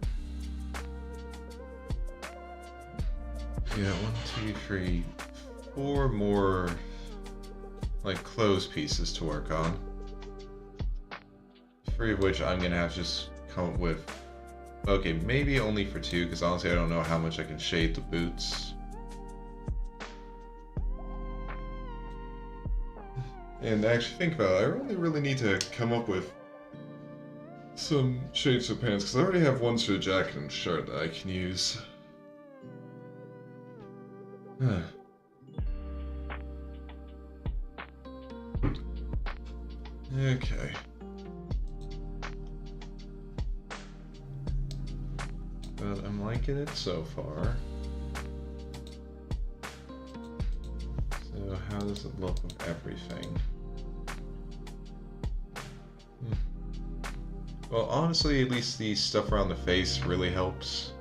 Yeah, 1, 2, 3, 4 more, like, clothes pieces to work on. 3 of which I'm gonna have to just come up with. Okay, maybe only for 2, because honestly I don't know how much I can shade the boots. And actually think about it, I really need to come up with some shades for pants, because I already have ones for the jacket and shirt that I can use. Okay. But I'm liking it so far. So how does it look with everything? Well, honestly, at least the stuff around the face really helps.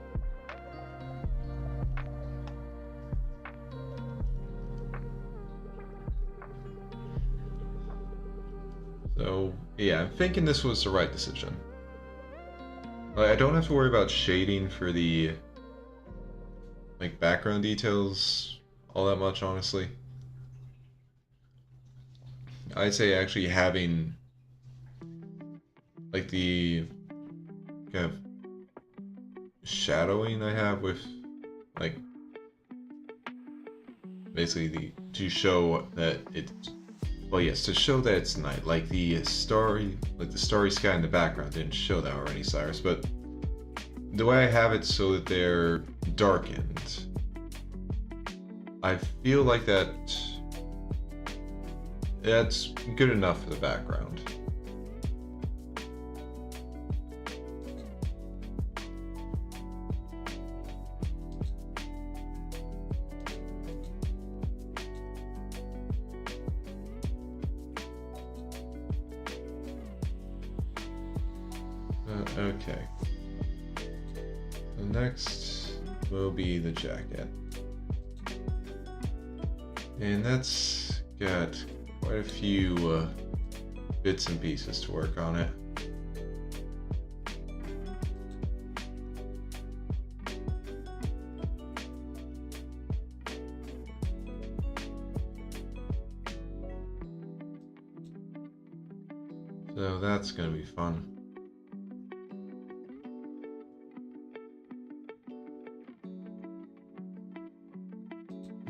So, yeah, I'm thinking this was the right decision. I don't have to worry about shading for the, like, background details all that much, honestly. I'd say actually having like the kind of shadowing I have with like basically to show that it's, well, yes, to show that it's night, like the starry sky in the background didn't show that already, Cyrus, but the way I have it so that they're darkened, I feel like that's good enough for the background. Okay. So next will be the jacket. And that's got quite a few bits and pieces to work on it. So that's gonna be fun.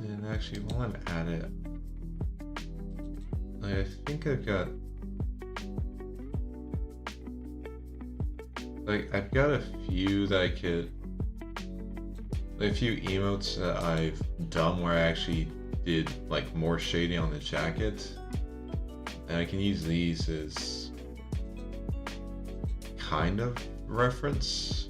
And actually, while I'm at it, I think I've got a few that I could, like a few emotes that I've done where I actually did like more shading on the jacket, and I can use these as kind of reference.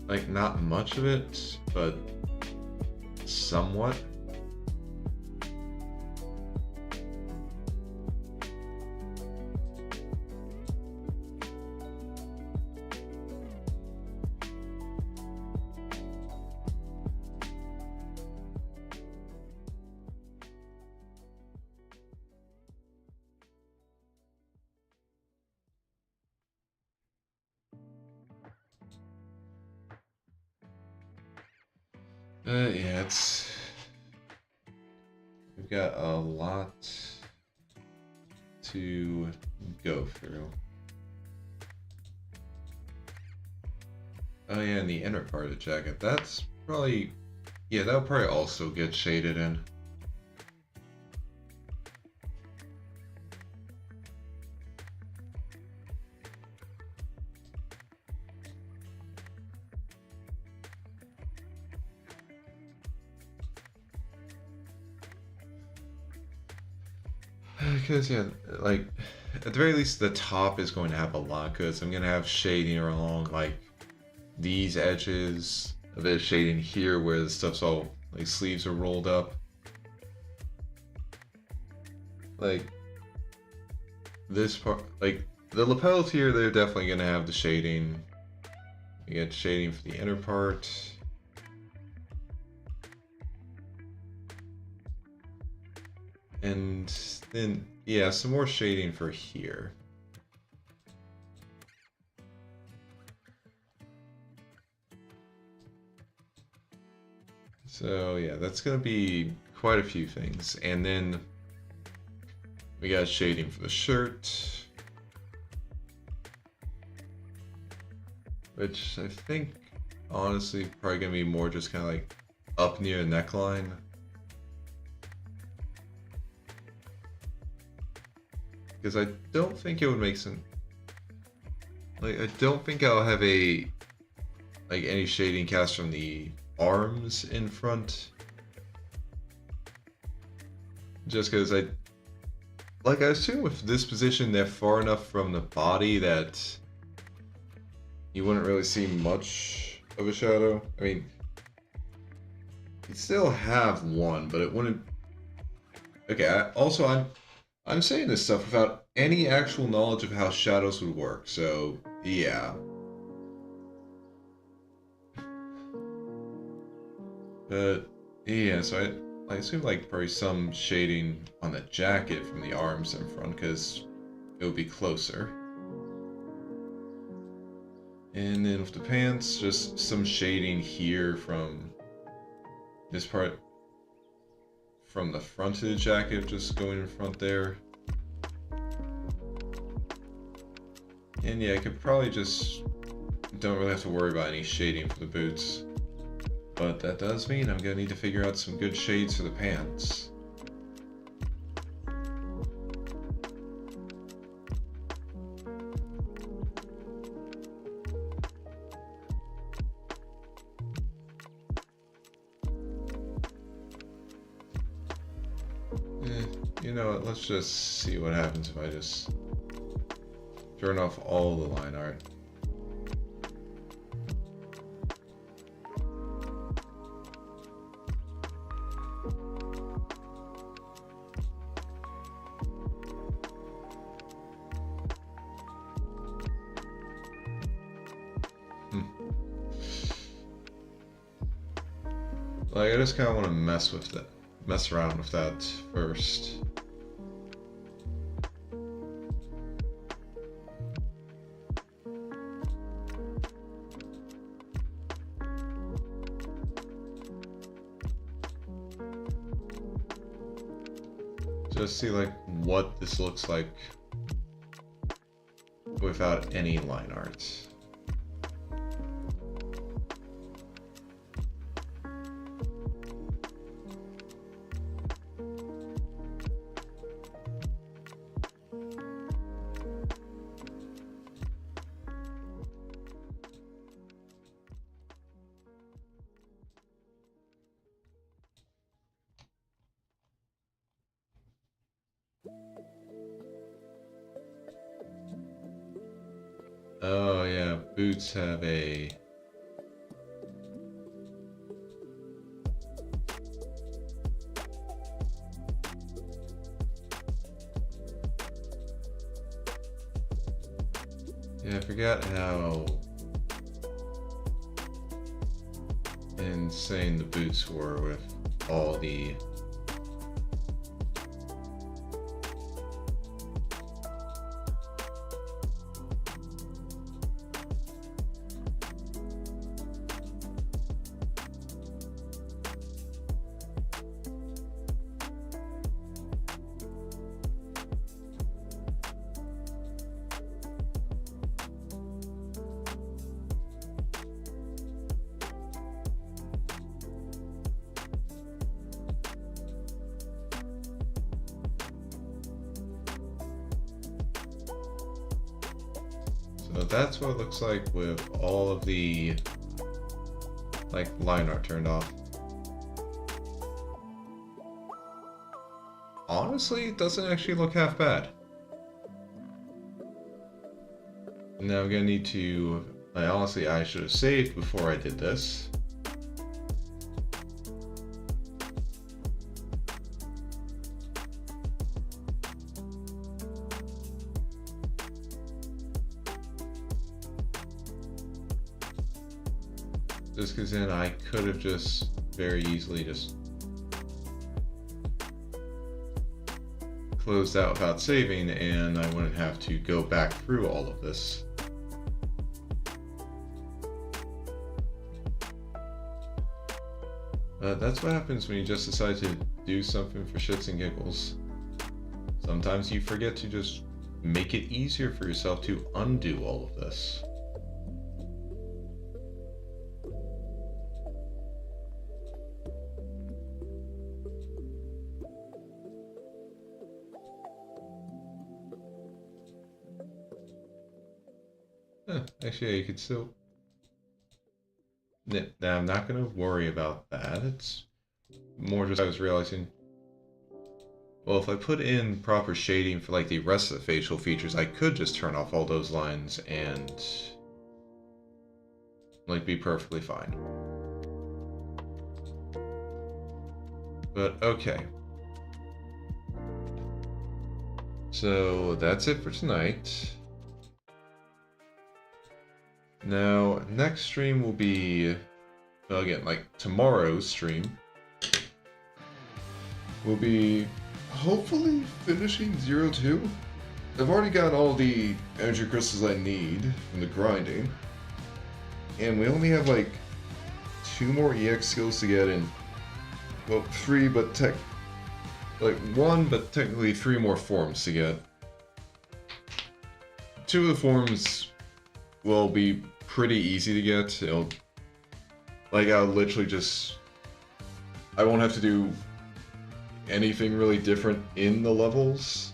Like, not much of it, but somewhat. Yeah, we've got a lot to go through. Oh yeah, and the inner part of the jacket, that's probably, yeah, that'll probably also get shaded in. Because, yeah, like, at the very least, the top is going to have a lot, because I'm going to have shading along, like, these edges, a bit of shading here where the stuff's all, like, sleeves are rolled up. Like, this part, like, the lapels here, they're definitely going to have the shading. You get shading for the inner part. And then, yeah, some more shading for here. So yeah, that's gonna be quite a few things. And then we got shading for the shirt, which I think honestly probably gonna be more just kind of like up near the neckline. Because I don't think it would make sense. Like, I don't think I'll have any shading cast from the arms in front. Just because I assume with this position they're far enough from the body that you wouldn't really see much of a shadow. I mean, you'd still have one, but it wouldn't. Okay, I'm saying this stuff without any actual knowledge of how shadows would work, so yeah. But yeah, so I assume like probably some shading on the jacket from the arms in front, because it would be closer. And then with the pants, just some shading here from this part from the front of the jacket, just going in front there. And yeah, I could probably just don't really have to worry about any shading for the boots. But that does mean I'm gonna need to figure out some good shades for the pants. You know what, let's just see what happens if I just turn off all the line art. Like, I just kind of want to mess around with that first. Just see like what this looks like without any line art. Oh yeah, boots have a... Yeah, I forgot how insane the boots were with all the... So that's what it looks like with all of the like line art turned off. Honestly, it doesn't actually look half bad. Now I'm gonna need to, honestly I should have saved before I did this. Just because then I could have just very easily just closed out without saving, and I wouldn't have to go back through all of this. That's what happens when you just decide to do something for shits and giggles. Sometimes you forget to just make it easier for yourself to undo all of this. Actually, yeah, you could still... Nah, I'm not going to worry about that. It's more just I was realizing... Well, if I put in proper shading for like the rest of the facial features, I could just turn off all those lines and... like, be perfectly fine. But, okay. So, that's it for tonight. Now, next stream will be, well, again, like tomorrow's stream will be hopefully finishing 02. I've already got all the energy crystals I need from the grinding, and we only have like 2 more EX skills to get in. Well, 3, but like one, but technically 3 more forms to get. 2 of the forms will be pretty easy to get. I'll literally just, I won't have to do anything really different in the levels.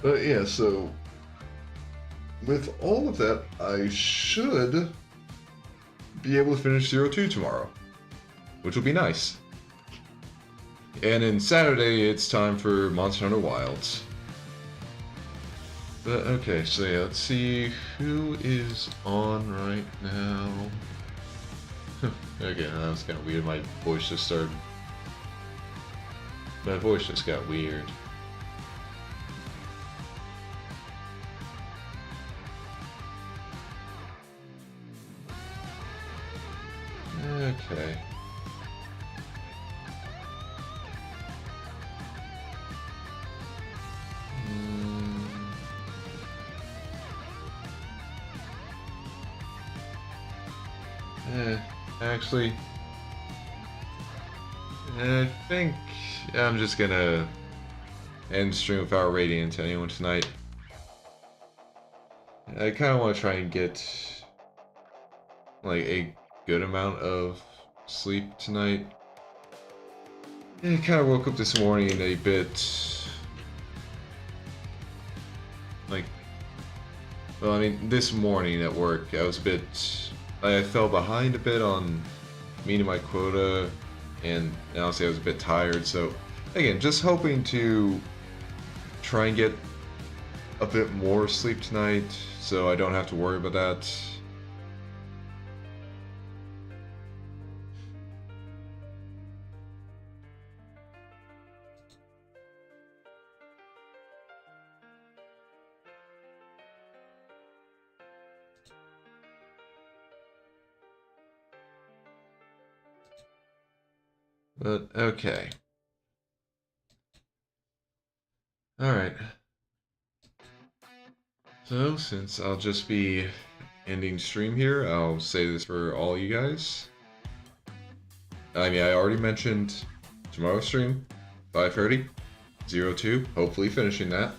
But yeah, so with all of that, I should be able to finish 02 tomorrow, which will be nice. And then Saturday, it's time for Monster Hunter Wilds. But okay, so yeah, let's see who is on right now. Okay, that was kind of weird. My voice just got weird. Okay. Actually, I think I'm just gonna end stream without radiant to anyone tonight. I kind of want to try and get like a good amount of sleep tonight. I kind of woke up this morning a bit like, well, I mean, this morning at work, I was a bit, I fell behind a bit on meeting my quota, and honestly I was a bit tired, so again, just hoping to try and get a bit more sleep tonight so I don't have to worry about that. But okay. Alright. So, since I'll just be ending stream here, I'll say this for all you guys. I mean, I already mentioned tomorrow's stream, 5:30, 02, hopefully finishing that.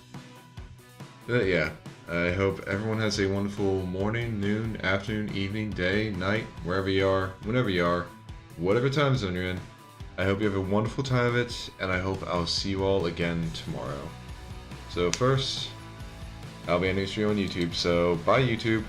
But yeah, I hope everyone has a wonderful morning, noon, afternoon, evening, day, night, wherever you are, whenever you are, whatever time zone you're in. I hope you have a wonderful time of it, and I hope I'll see you all again tomorrow. So first, I'll be ending stream on YouTube, so bye YouTube.